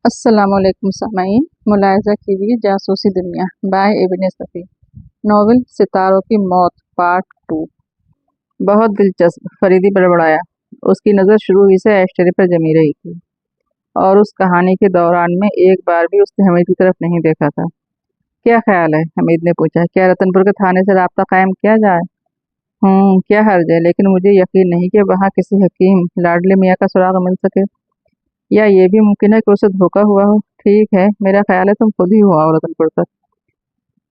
अस्सलाम वालेकुम सामाईन। मुलाहिज़ा कीजिए जासूसी दुनिया बाय इब्न सफ़ी। नॉवल सितारों की मौत पार्ट 2। बहुत दिलचस्प, फरीदी बड़बड़ाया। उसकी नज़र शुरू ही से एशटरी पर जमी रही थी और उस कहानी के दौरान में एक बार भी उसने हमीद की तरफ नहीं देखा था। क्या ख्याल है? हमीद ने पूछा। क्या रतनपुर के थाने से राब्ता कायम किया जाए? क्या हर्ज है, लेकिन मुझे यकीन नहीं कि वहाँ किसी हकीम लाडले मियाँ का सुराग मिल सके। या ये भी मुमकिन है कि उसे धोखा हुआ हो। ठीक है, मेरा ख्याल है तुम खुद ही हो आओ रतनपुर तक।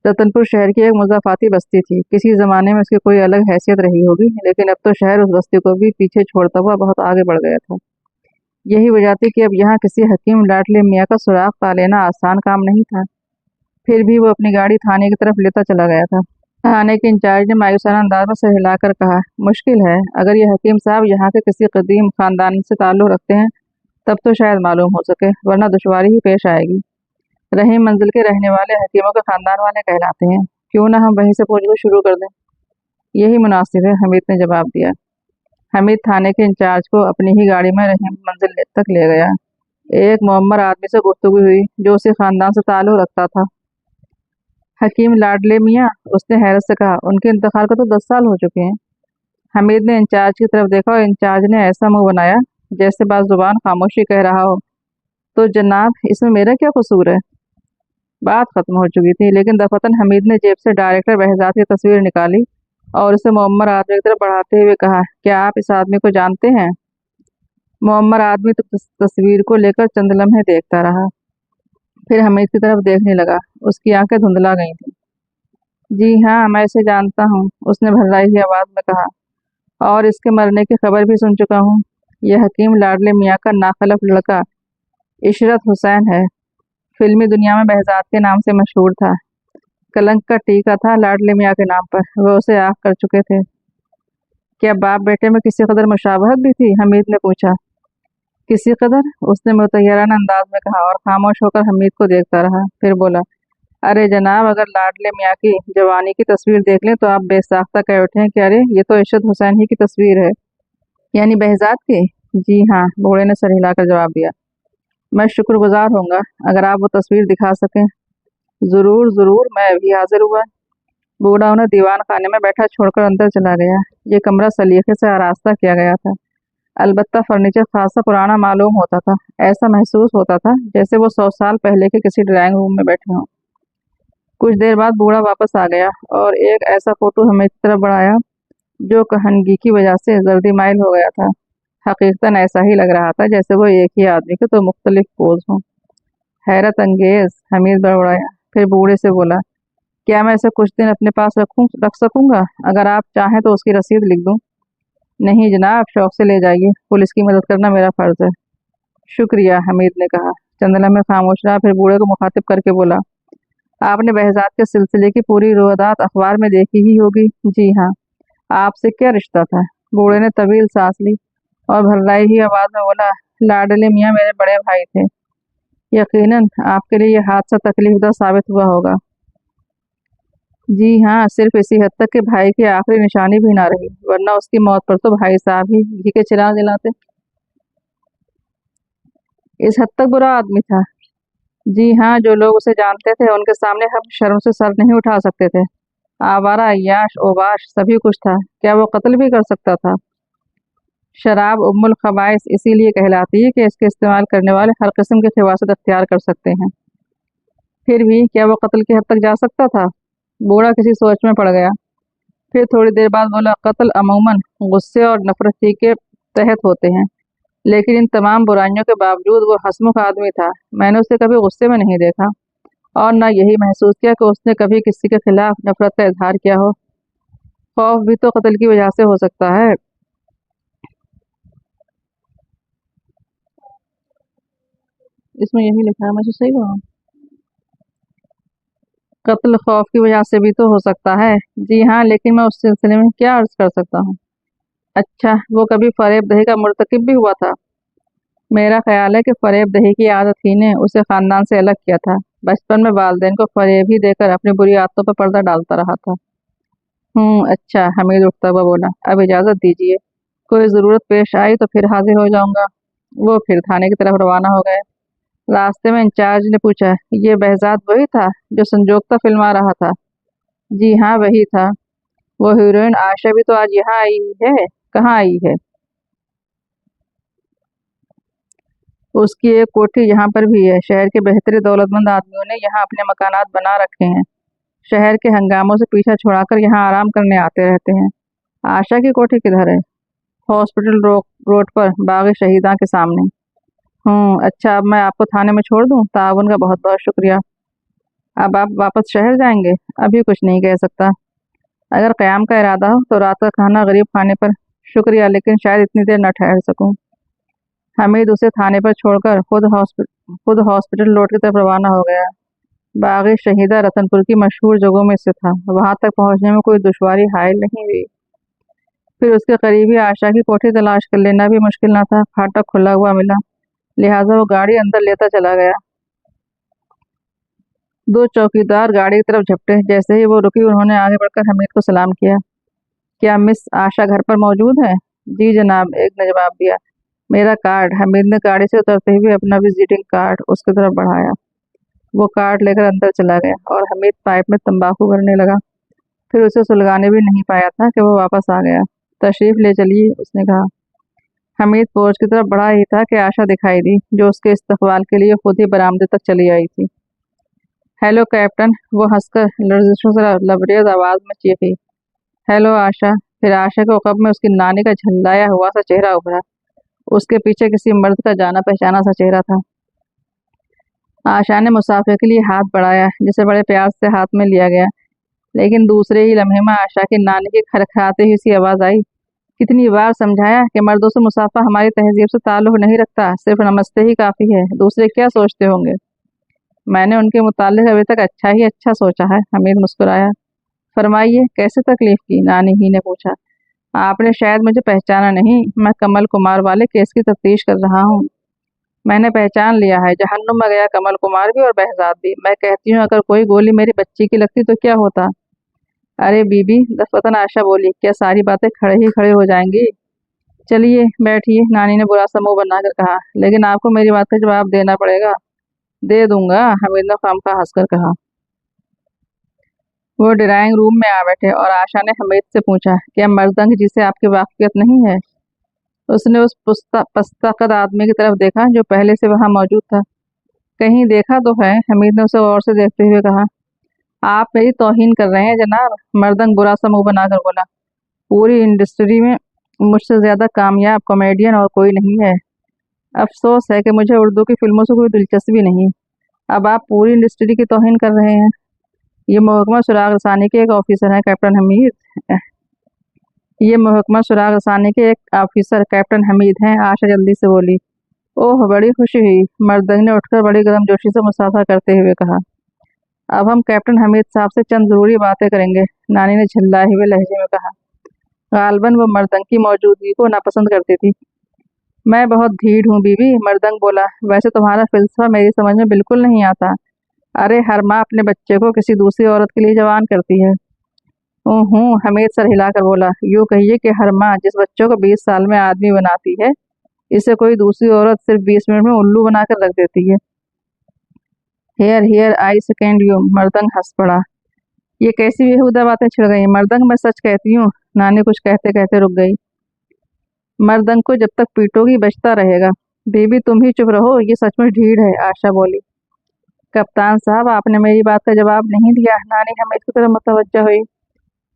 रतनपुर शहर की एक मुज़ाफ़ाती बस्ती थी। किसी ज़माने में उसकी कोई अलग हैसियत रही होगी, लेकिन अब तो शहर उस बस्ती को भी पीछे छोड़ता हुआ बहुत आगे बढ़ गया था। यही वजह थी कि अब यहाँ किसी हकीम लाडले मियाँ का सुराग पा लेना आसान काम नहीं था। फिर भी वो अपनी गाड़ी थाने की तरफ लेता चला गया था। थाने के इंचार्ज ने मायूसाना अंदाज में सर हिलाकर कहा, मुश्किल है। अगर ये हकीम साहब यहाँ के किसी कदीम खानदान से ताल्लुक़ रखते हैं तब तो शायद मालूम हो सके, वरना दुश्वारी ही पेश आएगी। रही मंजिल के रहने वाले हकीमों के खानदान वाले कहलाते हैं। क्यों ना हम वहीं से पूछगछ शुरू कर दें? यही मुनासिब है, हमीद ने जवाब दिया। हमीद थाने के इंचार्ज को अपनी ही गाड़ी में रहीम मंजिल तक ले गया। एक मुअम्मर आदमी से गुफ्तगू हुई जो उसी खानदान से ताल्लुक़ रखता था। हकीम लाडले मियाँ? उसने हैरत से कहा। उनके इंतकाल को तो 10 साल हो चुके हैं। हमीद ने इंचार्ज की तरफ देखा और इंचार्ज ने ऐसा मुंह बनाया जैसे बाजुबान खामोशी कह रहा हो, तो जनाब इसमें मेरा क्या कसूर है? बात खत्म हो चुकी थी, लेकिन दफतन हमीद ने जेब से डायरेक्टर बहजात की तस्वीर निकाली और उसे मुअम्मर आदमी की तरफ बढ़ाते हुए कहा, क्या आप इस आदमी को जानते हैं? मुअम्मर आदमी तो तस्वीर को लेकर चंद लम्हे देखता रहा, फिर हमीद की तरफ देखने लगा। उसकी आंखें धुंधला गई थी। जी हाँ, मैं इसे जानता हूँ, उसने भर्राई हुई आवाज में कहा, और इसके मरने की खबर भी सुन चुका हूँ। यह हकीम लाडले मियाँ का नाखलफ लड़का इशरत हुसैन है। फिल्मी दुनिया में बहजात के नाम से मशहूर था। कलंक का टीका था लाडले मियाँ के नाम पर, वह उसे आग कर चुके थे। क्या बाप बेटे में किसी कदर मुशाबहत भी थी? हमीद ने पूछा। किसी कदर, उसने मुतय्यराना अंदाज में कहा और खामोश होकर हमीद को देखता रहा। फिर बोला, अरे जनाब, अगर लाडले मियाँ की जवानी की तस्वीर देख लें तो आप बेसाख्ता कह उठें कि अरे ये तो इशरत हुसैन ही की तस्वीर है। यानी बहजात की? जी हाँ, बूढ़े ने सर हिलाकर जवाब दिया। मैं शुक्रगुजार होऊंगा अगर आप वो तस्वीर दिखा सकें। जरूर जरूर, मैं अभी हाजिर हुआ। बूढ़ा उन्हें दीवान खाने में बैठा छोड़कर अंदर चला गया। ये कमरा सलीके से आरास्ता किया गया था, अलबत्ता फर्नीचर खासा पुराना मालूम होता था। ऐसा महसूस होता था जैसे वो 100 साल पहले के किसी ड्राइंग रूम में बैठे हों। कुछ देर बाद बूढ़ा वापस आ गया और एक ऐसा फोटो हमें की तरफ बढ़ाया जो कहानगी की वजह से जर्दी माइल हो गया था। हकीकतन ऐसा ही लग रहा था जैसे वो एक ही आदमी के तो मुख्तलिफ पोज हों। हैरत अंगेज, हमीद बड़बड़ाया। फिर बूढ़े से बोला, क्या मैं इसे कुछ दिन अपने पास रख सकूंगा? अगर आप चाहें तो उसकी रसीद लिख दूं। नहीं जनाब, शौक से ले जाइए, पुलिस की मदद करना मेरा फर्ज है। शुक्रिया, हमीद ने कहा। चंदना में खामोश रहा, फिर बूढ़े को मुखातिब करके बोला, आपने बहजात के सिलसिले की पूरी रोदात अखबार में देखी ही होगी। जी हाँ। आपसे क्या रिश्ता था? बूढ़े ने तवील सांस ली और भर्राई हुई आवाज में बोला, लाडले मियाँ मेरे बड़े भाई थे। यकीनन आपके लिए यह हादसा तकलीफदा साबित हुआ होगा। जी हाँ, सिर्फ इसी हद तक कि भाई की आखिरी निशानी भी ना रही, वरना उसकी मौत पर तो भाई साहब ही घी के चिराग जलाते। इस हद तक बुरा आदमी था? जी हाँ, जो लोग उसे जानते थे उनके सामने हम शर्म से सर नहीं उठा सकते थे। आवारा, अय्याश, ओबाश, सभी कुछ था। क्या वो कत्ल भी कर सकता था? शराब उम्मुल खबाइस इसीलिए कहलाती है कि इसके इस्तेमाल करने वाले हर किस्म की खिवासत अख्तियार कर सकते हैं। फिर भी क्या वो कत्ल की हद तक जा सकता था? बूढ़ा किसी सोच में पड़ गया। फिर थोड़ी देर बाद बोला, कत्ल अमूमन गुस्से और नफरत ही के तहत होते हैं, लेकिन इन तमाम बुराइयों के बावजूद वो हंसमुख आदमी था। मैंने उसे कभी गुस्से में नहीं देखा और न यही महसूस किया कि उसने कभी किसी के खिलाफ नफरत का इजहार किया हो। खौफ भी तो कत्ल की वजह से हो सकता है। इसमें यही लिखा है, मुझे सही बोला? कत्ल खौफ की वजह से भी तो हो सकता है। जी हाँ, लेकिन मैं उस सिलसिले में क्या अर्ज कर सकता हूँ? अच्छा, वो कभी फरेब दही का मुर्तकिब भी हुआ था? मेरा ख्याल है कि फरेब दही की आदत ही ने उसे खानदान से अलग किया था। बचपन में वालिदैन को फरेब ही देकर अपनी बुरी आदतों पर पर्दा डालता रहा था। अच्छा, हमीद उठता हुआ बोला, अब इजाजत दीजिए, कोई जरूरत पेश आई तो फिर हाजिर हो जाऊंगा। वो फिर थाने की तरफ रवाना हो गए। راستے میں انچارج نے پوچھا، یہ بہزاد وہی تھا جو سنجوگتا فلما رہا تھا؟ جی ہاں وہی تھا۔ وہ ہیروئن آشا بھی تو آج یہاں آئی ہے؟ کہاں آئی ہے؟ اس کی ایک کوٹھی یہاں پر بھی ہے۔ شہر کے بہتر دولت مند آدمیوں نے یہاں اپنے مکانات بنا رکھے ہیں، شہر کے ہنگاموں سے پیچھا چھڑا کر یہاں آرام کرنے آتے رہتے ہیں۔ آشا کی کوٹھی کدھر ہے؟ ہاسپٹل روڈ پر، باغ شہیداں کے سامنے۔ اچھا، اب میں آپ کو تھانے میں چھوڑ دوں؟ تعاون کا بہت بہت شکریہ۔ اب آپ واپس شہر جائیں گے؟ ابھی کچھ نہیں کہہ سکتا۔ اگر قیام کا ارادہ ہو تو رات کا کھانا غریب خانے پر۔ شکریہ، لیکن شاید اتنی دیر نہ ٹھہر سکوں۔ حمید اسے تھانے پر چھوڑ کر خود ہاسپٹل روڈ کی طرف روانہ ہو گیا۔ باغ شہیدہ رتن پور کی مشہور جگہوں میں سے تھا، وہاں تک پہنچنے میں کوئی دشواری حائل نہیں ہوئی۔ پھر اس کے قریب ہی آشا کی کوٹھی تلاش کر لینا بھی مشکل نہ تھا۔ پھاٹک کھلا ہوا ملا، لہٰذا وہ گاڑی اندر لیتا چلا گیا۔ دو چوکیدار گاڑی کی طرف جھپٹے۔ جیسے ہی وہ رکی، انہوں نے آگے بڑھ کر حمید کو سلام کیا۔ کیا مس آشا گھر پر موجود ہے؟ جی جناب، ایک نے جواب دیا۔ میرا کارڈ۔ حمید نے گاڑی سے اترتے ہوئے اپنا وزٹنگ کارڈ اس کی طرف بڑھایا۔ وہ کارڈ لے کر اندر چلا گیا اور حمید پائپ میں تمباکو بھرنے لگا۔ پھر اسے سلگانے بھی نہیں پایا تھا کہ وہ واپس آ گیا۔ تشریف لے چلیے، اس نے کہا۔ حمید فوج کی طرف بڑھا ہی تھا کہ آشا دکھائی دی، جو اس کے استقبال کے لیے خود ہی برآمدے تک چلی آئی تھی۔ ہیلو کیپٹن، وہ ہنس کر لرزشوں سے لبریز آواز میں چیخی۔ ہیلو آشا۔ پھر آشا کے عقب میں اس کی نانی کا جھللایا ہوا سا چہرہ ابھرا۔ اس کے پیچھے کسی مرد کا جانا پہچانا سا چہرہ تھا۔ آشا نے مسافر کے لیے ہاتھ بڑھایا، جسے بڑے پیار سے ہاتھ میں لیا گیا، لیکن دوسرے ہی لمحے میں آشا کی نانی کی کھرکھراتی ہوئی سی آواز آئی۔ کتنی بار سمجھایا کہ مردوں سے مسافہ ہماری تہذیب سے تعلق نہیں رکھتا، صرف نمستے ہی کافی ہے، دوسرے کیا سوچتے ہوں گے؟ میں نے ان کے متعلق ابھی تک اچھا ہی اچھا سوچا ہے، حمید مسکرایا۔ فرمائیے، کیسے تکلیف کی؟ نانی ہی نے پوچھا۔ آپ نے شاید مجھے پہچانا نہیں، میں کمل کمار والے کیس کی تفتیش کر رہا ہوں۔ میں نے پہچان لیا ہے، جہنم میں گیا کمل کمار بھی اور بہزاد بھی۔ میں کہتی ہوں، اگر کوئی گولی میری بچی کی لگتی تو کیا ہوتا؟ ارے بی بی، دفعتاً آشا بولی، کیا ساری باتیں کھڑے ہی کھڑے ہو جائیں گی؟ چلیے بیٹھیے، نانی نے برا سا منہ بنا کر کہا، لیکن آپ کو میری بات کا جواب دینا پڑے گا۔ دے دوں گا، حمید نے خامخواہ ہنس کر کہا۔ وہ ڈرائنگ روم میں آ بیٹھے اور آشا نے حمید سے پوچھا، کیا مردنگ جسے آپ کی واقفیت نہیں ہے؟ اس نے اس پستہ قد آدمی کی طرف دیکھا جو پہلے سے وہاں موجود تھا۔ کہیں دیکھا تو ہے، حمید نے اسے غور سے دیکھتے ہوئے کہا۔ آپ میری توہین کر رہے ہیں جناب، مردنگ برا سا منہ بنا کر بولا۔ پوری انڈسٹری میں مجھ سے زیادہ کامیاب کامیڈین اور کوئی نہیں ہے۔ افسوس ہے کہ مجھے اردو کی فلموں سے کوئی دلچسپی نہیں۔ اب آپ پوری انڈسٹری کی توہین کر رہے ہیں۔ یہ محکمہ سراغ رسانی کے ایک آفیسر ہیں کیپٹن حمید۔ یہ محکمہ سراغ رسانی کے ایک آفیسر کیپٹن حمید ہیں، آشا جلدی سے بولی۔ اوہ، بڑی خوشی ہوئی، مردنگ نے اٹھ کر بڑی گرم جوشی سے مصافحہ کرتے ہوئے کہا۔ اب ہم کیپٹن حمید صاحب سے چند ضروری باتیں کریں گے، نانی نے جھللائے ہوئے لہجے میں کہا۔ غالباً وہ مردنگ کی موجودگی کو ناپسند کرتی تھی۔ میں بہت ڈھیٹ ہوں بی بی، مردنگ بولا۔ ویسے تمہارا فلسفہ میری سمجھ میں بالکل نہیں آتا۔ ارے ہر ماں اپنے بچے کو کسی دوسری عورت کے لیے جوان کرتی ہے۔ حمید سر ہلا کر بولا۔ یوں کہیے کہ ہر ماں جس بچوں کو 20 سال میں آدمی بناتی ہے، اسے کوئی دوسری عورت صرف 20 منٹ میں الو بنا کر رکھ دیتی ہے۔ Hear hear, I second you, مردنگ ہنس پڑا۔ یہ کیسی بےہودہ باتیں چھڑ گئی مردنگ، میں سچ کہتی ہوں۔ نانی کچھ کہتے کہتے رک گئی۔ مردنگ کو جب تک پیٹو گی بچتا رہے گا۔ بی بی تم ہی چپ رہو، یہ سچ میں ڈھیڑ ہے، آشا بولی۔ کپتان صاحب، آپ نے میری بات کا جواب نہیں دیا، نانی حمید کی طرف متوجہ ہوئی۔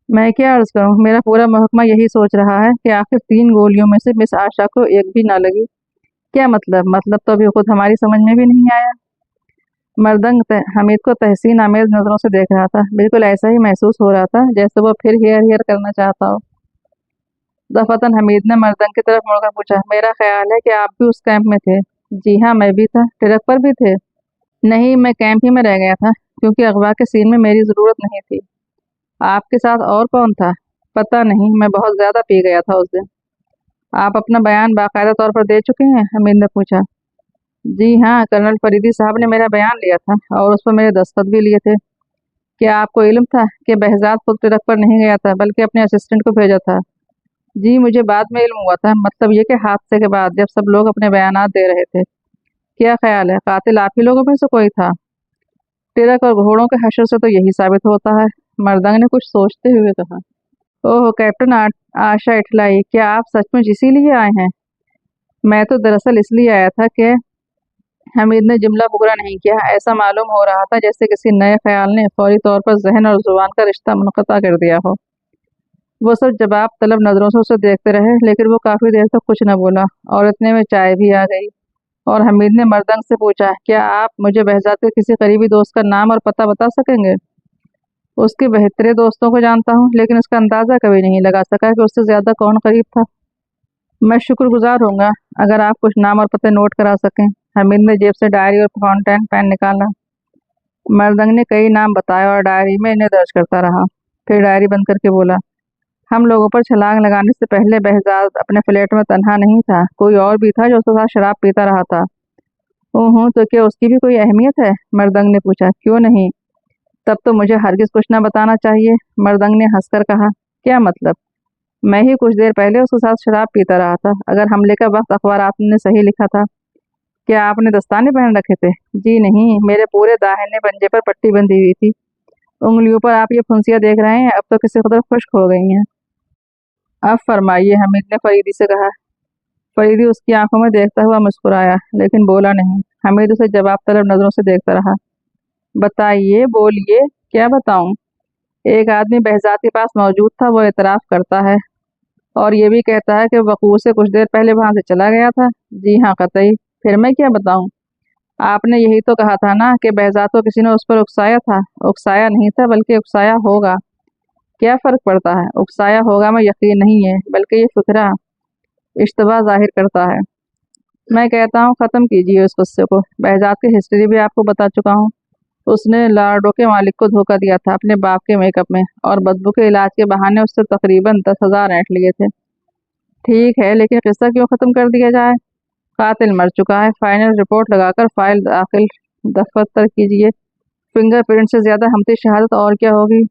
میں کیا عرض کروں، میرا پورا محکمہ یہی سوچ رہا ہے کہ آخر 3 گولیوں میں سے مس آشا کو ایک بھی نہ لگی۔ کیا مطلب تو ابھی خود ہماری سمجھ میں بھی نہیں آیا۔ مردنگ حمید کو تحسین آمیز نظروں سے دیکھ رہا تھا، بالکل ایسا ہی محسوس ہو رہا تھا جیسے وہ پھر ہیئر ہیئر کرنا چاہتا ہو۔ دفعتاً حمید نے مردنگ کی طرف مڑ کر پوچھا، میرا خیال ہے کہ آپ بھی اس کیمپ میں تھے؟ جی ہاں، میں بھی تھا۔ ٹرک پر بھی تھے؟ نہیں، میں کیمپ ہی میں رہ گیا تھا، کیونکہ اغوا کے سین میں میری ضرورت نہیں تھی۔ آپ کے ساتھ اور کون تھا؟ پتہ نہیں، میں بہت زیادہ پی گیا تھا اس دن۔ آپ اپنا بیان باقاعدہ طور پر دے چکے ہیں؟ حمید نے پوچھا۔ جی ہاں، کرنل فریدی صاحب نے میرا بیان لیا تھا اور اس پر میرے دستخط بھی لیے تھے۔ کیا آپ کو علم تھا کہ بہزاد خود ٹرک پر نہیں گیا تھا بلکہ اپنے اسسٹنٹ کو بھیجا تھا؟ جی، مجھے بعد میں علم ہوا تھا، مطلب یہ کہ حادثے کے بعد جب سب لوگ اپنے بیانات دے رہے تھے۔ क्या ख्याल है, कातिल आप ही लोगों में से कोई था? टिरक और घोड़ों के हश्र से तो यही साबित होता है, मर्दांग ने कुछ सोचते हुए कहा। ओह कैप्टन आशा इठलाई, क्या आप सचमुच इसीलिए आए हैं? मैं तो दरअसल इसलिए आया था कि हामिद ने जुमला पूरा नहीं किया। ऐसा मालूम हो रहा था जैसे किसी नए ख्याल ने फौरी तौर पर जहन और जुबान का रिश्ता मुनक़ता कर दिया हो। वो सब जवाब तलब नजरों से उसे देखते रहे, लेकिन वो काफी देर तक कुछ न बोला और इतने में चाय भी आ गई और हमीद ने मर्दंग से पूछा, क्या आप मुझे बहजात के किसी करीबी दोस्त का नाम और पता बता सकेंगे? उसके बेहतरे दोस्तों को जानता हूँ, लेकिन उसका अंदाजा कभी नहीं लगा सका कि उससे ज्यादा कौन करीब था। मैं शुक्रगुजार होऊंगा अगर आप कुछ नाम और पते नोट करा सकें। हमीद ने जेब से डायरी और फाउंटेन पेन निकाला। मर्दंग ने कई नाम बताए और डायरी में इन्हें दर्ज करता रहा। फिर डायरी बंद करके बोला, हम लोगों पर छलांग लगाने से पहले बहजाद अपने फ्लैट में तन्हा नहीं था, कोई और भी था जो उसके साथ शराब पीता रहा था। ओह, तो क्या उसकी भी कोई अहमियत है? मर्दंग ने पूछा। क्यों नहीं, तब तो मुझे हरगिज कुछ न बताना चाहिए। मर्दंग ने हंसकर कहा। क्या मतलब? मैं ही कुछ देर पहले उसके साथ शराब पीता रहा था। अगर हमले का वक्त अखबारात ने सही लिखा था। क्या आपने दस्ताने पहन रखे थे? जी नहीं, मेरे पूरे दाहिने पंजे पर पट्टी बंधी हुई थी। उंगलियों पर आप ये फुंसियाँ देख रहे हैं, अब तो किसी कदर खुश्क हो गई हैं। अब फरमाइए, हमीद ने फरीदी से कहा। फरीदी उसकी आंखों में देखता हुआ मुस्कुराया, लेकिन बोला नहीं। हमीद उसे जवाब तलब नजरों से देखता रहा। बताइए, बोलिए, क्या बताऊं? एक आदमी बहजात के पास मौजूद था, वो एतराफ करता है और ये भी कहता है कि वकूअ से कुछ देर पहले वहां से चला गया था। जी हाँ, कतई। फिर मैं क्या बताऊं? आपने यही तो कहा था ना कि बहजात को किसी ने उस पर उकसाया था। उकसाया नहीं था, बल्कि उकसाया होगा। क्या फर्क पड़ता है? उकसाया होगा में यकीन नहीं है, बल्कि ये फिक्रा इश्तबा जाहिर करता है। मैं कहता हूँ खत्म कीजिए उस गुस्से को। बहजात की हिस्ट्री भी आपको बता चुका हूँ। उसने लार्डो के मालिक को धोखा दिया था अपने बाप के मेकअप में, और बदबू के इलाज के बहाने उससे तकरीबन 10,000 ऐंठ लिए थे। ठीक है, लेकिन किस्सा क्यों खत्म कर दिया जाए? कातिल मर चुका है। फाइनल रिपोर्ट लगाकर फाइल दाखिल दफ्तर कीजिए। फिंगरप्रिंट से ज्यादा हमती शहादत और क्या होगी?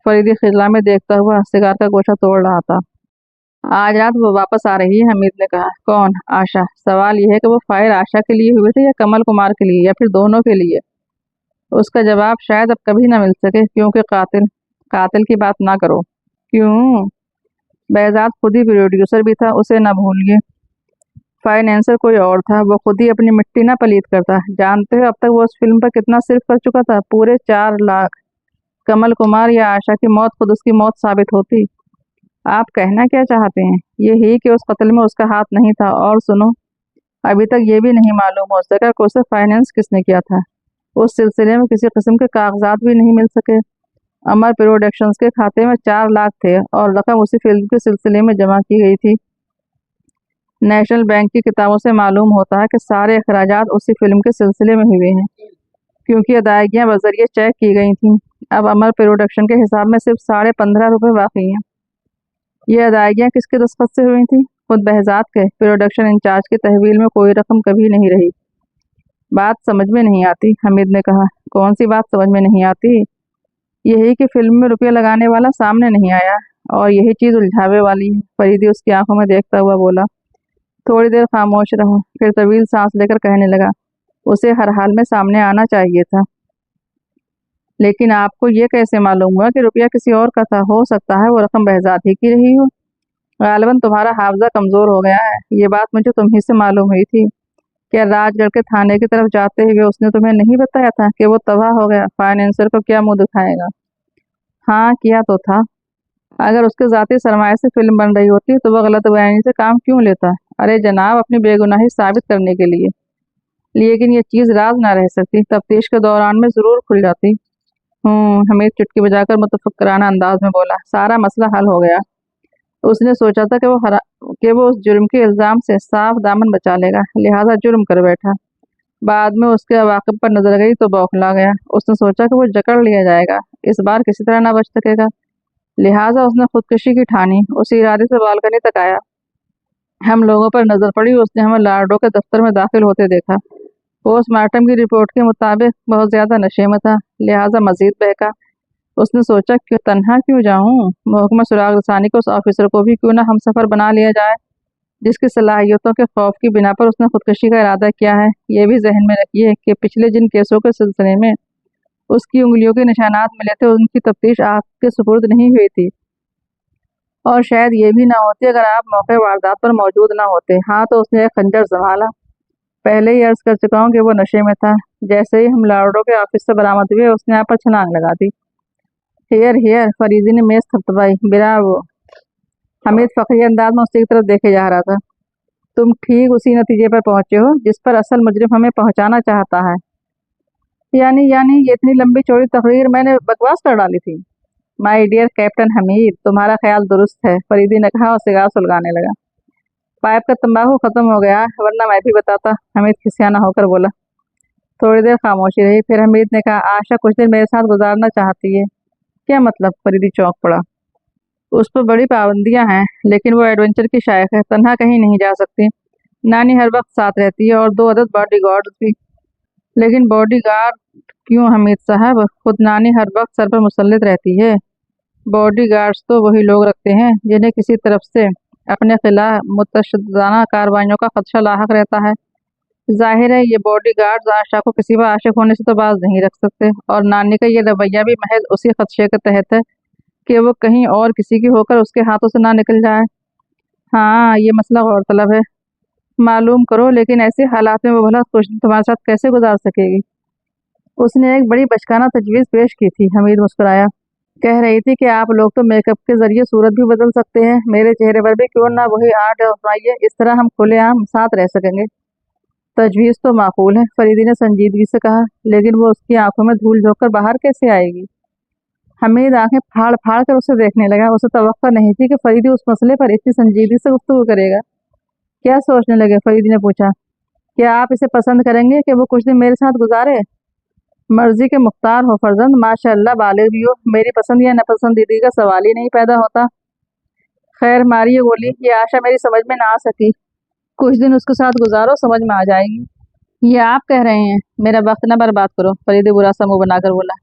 फरीदी खिजला में देखता हुआ सिगार का गोशा तोड़ रहा था। आज रात वो वापस आ रही है, हमीद ने कहा। कौन? आशा। सवाल यह है कि वो फाइल आशा के लिए हुए थे या कमल कुमार के लिए, या फिर दोनों के लिए? उसका जवाब शायद अब कभी ना मिल सके, क्योंकि कातिल। कातिल की बात ना करो। क्यों? बहजाद खुद ही प्रोड्यूसर भी था, उसे ना भूलिए। फाइनेंसर कोई और था, वो खुद ही अपनी मिट्टी ना पलीत करता। जानते हो अब तक वो उस फिल्म पर कितना सिर्फ कर चुका था? पूरे 4 लाख। कमल कुमार या आशा की मौत खुद उसकी मौत साबित होती। आप कहना क्या चाहते हैं? ये ही कि उस कत्ल में उसका हाथ नहीं था। और सुनो, अभी तक ये भी नहीं मालूम हो सका कि उसे फाइनेंस किसने किया था। उस सिलसिले में किसी किस्म के कागजात भी नहीं मिल सके। अमर प्रोडक्शंस के खाते में 4 लाख थे और रकम उसी फिल्म के सिलसिले में जमा की गई थी। नेशनल बैंक की किताबों से मालूम होता है कि सारे अखराजात उसी फिल्म के सिलसिले में हुए हैं, क्योंकि अदायगियां बजरिए चेक की गई थीं। अब अमर प्रोडक्शन के हिसाब में सिर्फ 15.5 रुपये बाकी हैं। ये अदायगियां किसके दस्तखत से हुई थी? खुद बहजात के। प्रोडक्शन इंचार्ज की तहवील में कोई रकम कभी नहीं रही। बात समझ में नहीं आती, हमीद ने कहा। कौन सी बात समझ में नहीं आती? यही कि फिल्म में रुपया लगाने वाला सामने नहीं आया, और यही चीज उलझावे वाली है। फरीदी उसकी आंखों में देखता हुआ बोला। थोड़ी देर खामोश रहा, फिर तवील सांस लेकर कहने लगा, उसे हर हाल में सामने आना चाहिए था। लेकिन आपको ये कैसे मालूम हुआ कि रुपया किसी और का था? हो सकता है वो रकम बहजात ही की रही हो। गालिबन तुम्हारा हाफजा कमजोर हो गया है। ये बात मुझे तुम्ही से मालूम हुई थी। क्या राजगढ़ के थाने की तरफ जाते हुए उसने तुम्हें नहीं बताया था कि वो तबाह हो गया? फाइनेंसर को क्या मुंह दिखाएगा? हाँ, किया तो था। अगर उसके जाती सरमाए से फिल्म बन रही होती तो वह गलत बयानी से काम क्यों लेता? अरे जनाब, अपनी बेगुनाही साबित करने के लिए। लेकिन ये चीज राज ना रह सकती, तफ्तीश के दौरान में जरूर खुल जाती। हमीद चुटकी बजाकर मुतफक्किराना अंदाज में बोला। सारा मसला हल हो गया। उसने सोचा था कि वो उस जुर्म के इल्जाम से साफ दामन बचा लेगा, लिहाजा जुर्म कर बैठा। बाद में उसके अवाक़िब पर नजर गई तो बौखला गया। उसने सोचा कि वो जकड़ लिया जाएगा, इस बार किसी तरह ना बच सकेगा। लिहाजा उसने खुदकुशी की ठानी। उसी इरादे से बालकनी तक आया। हम लोगों पर नजर पड़ी, उसने हमें लार्डो के दफ्तर में दाखिल होते देखा। पोस्टमार्टम की रिपोर्ट के मुताबिक बहुत ज्यादा नशे में था, लिहाजा मजीद बहका। उसने सोचा कि तन्हा क्यों जाऊं, महकमा सुराग रसानी को उस ऑफिसर को भी क्यों ना हम सफर बना लिया जाए। जिसकी सलाहियतों के खौफ की बिना पर उसने खुदकशी का इरादा किया है। ये भी जहन में रखिए कि पिछले जिन केसों के सिलसिले में उसकी उंगलियों के निशानात मिले थे उनकी तफ्तीश आपके सुपुर्द नहीं हुई थी, और शायद ये भी ना होती अगर आप मौके वारदात पर मौजूद ना होते। हाँ, तो उसने एक खंजर संभाला। पहले ही अर्ज कर चुका हूँ कि वो नशे में था। जैसे ही हम लार्डो के ऑफिस से बरामद हुए उसने आप पर छलांग लगा दी। हियर हियर, फरीदी ने मेज थपथपाई। बिना वो हमीद फखरी अंदाज में उसकी तरफ देखे जा रहा था। तुम ठीक उसी नतीजे पर पहुंचे हो जिस पर असल मुजरिम हमें पहुंचाना चाहता है। यानी ये इतनी लंबी चौड़ी तकरीर मैंने बकवास कर डाली थी। माय डियर कैप्टन हमीद, तुम्हारा ख्याल दुरुस्त है, फरीदी ने कहा और सिगार सुलगाने लगा। पाइप का तंबाकू खत्म हो गया, वरना मैं भी बताता, हमीद खिसियाना होकर बोला। थोड़ी देर खामोशी रही, फिर हमीद ने कहा, आशा कुछ दिन मेरे साथ गुजारना चाहती है। क्या मतलब? फरीदी चौंक पड़ा। उस पर बड़ी पाबंदियां हैं, लेकिन वो एडवेंचर की शायक है, तन्हा कहीं नहीं जा सकती। नानी हर वक्त साथ रहती है और 2 अदद बॉडी गार्ड भी। लेकिन बॉडी गार्ड क्यों हमीद साहब? खुद नानी हर वक्त सर पर मुसल्लित रहती है। बॉडी गार्ड्स तो वही लोग रखते हैं जिन्हें किसी तरफ से अपने खिलाफ मुतशद्दिदाना कार्रवाइयों का खदशा लाहक रहता है। जाहिर है ये बॉडी गार्ड्स आशा को किसी पर आशिक होने से तो बाज नहीं रख सकते, और नानी का ये रवैया भी महज उसी खदशे के तहत है कि वो कहीं और किसी की होकर उसके हाथों से ना निकल जाए। हाँ, ये मसला गौरतलब है। मालूम करो, लेकिन ऐसे हालात में वो भला कुछ दिन तुम्हारे साथ कैसे गुजार सकेगी? उसने एक बड़ी बचकाना तजवीज़ पेश की थी। हमीद मुस्कुराया। कह रही थी कि आप लोग तो मेकअप के जरिए सूरत भी बदल सकते हैं, मेरे चेहरे पर भी क्यों ना वही आर्ट अपनाइए, इस तरह हम खुलेआम साथ रह सकेंगे। तजवीज़ तो माकूल है, फरीदी ने संजीदगी से कहा, लेकिन वो उसकी आंखों में धूल झोंक कर बाहर कैसे आएगी? हमीद आंखें फाड़ फाड़ कर उसे देखने लगा। उसे तवक्को नहीं थी कि फरीदी उस मसले पर इतनी संजीदगी से गुफ्तगू करेगा। क्या सोचने लगे? फरीदी ने पूछा। क्या आप इसे पसंद करेंगे कि वो कुछ दिन मेरे साथ गुजारे? मर्जी के मुख्तार हो फर्जंद, माशाअल्लाह बालिग भी हो, मेरी पसंद या नापसंदीदगी का सवाल ही नहीं पैदा होता। खैर, मारिए गोली। ये आशा मेरी समझ में ना आ सकी। कुछ दिन उसके साथ गुजारो, समझ में आ जाएगी। ये आप कह रहे हैं? मेरा वक्त ना बर्बाद करो, फरीदी बुरा सा मुंह बनाकर बोला।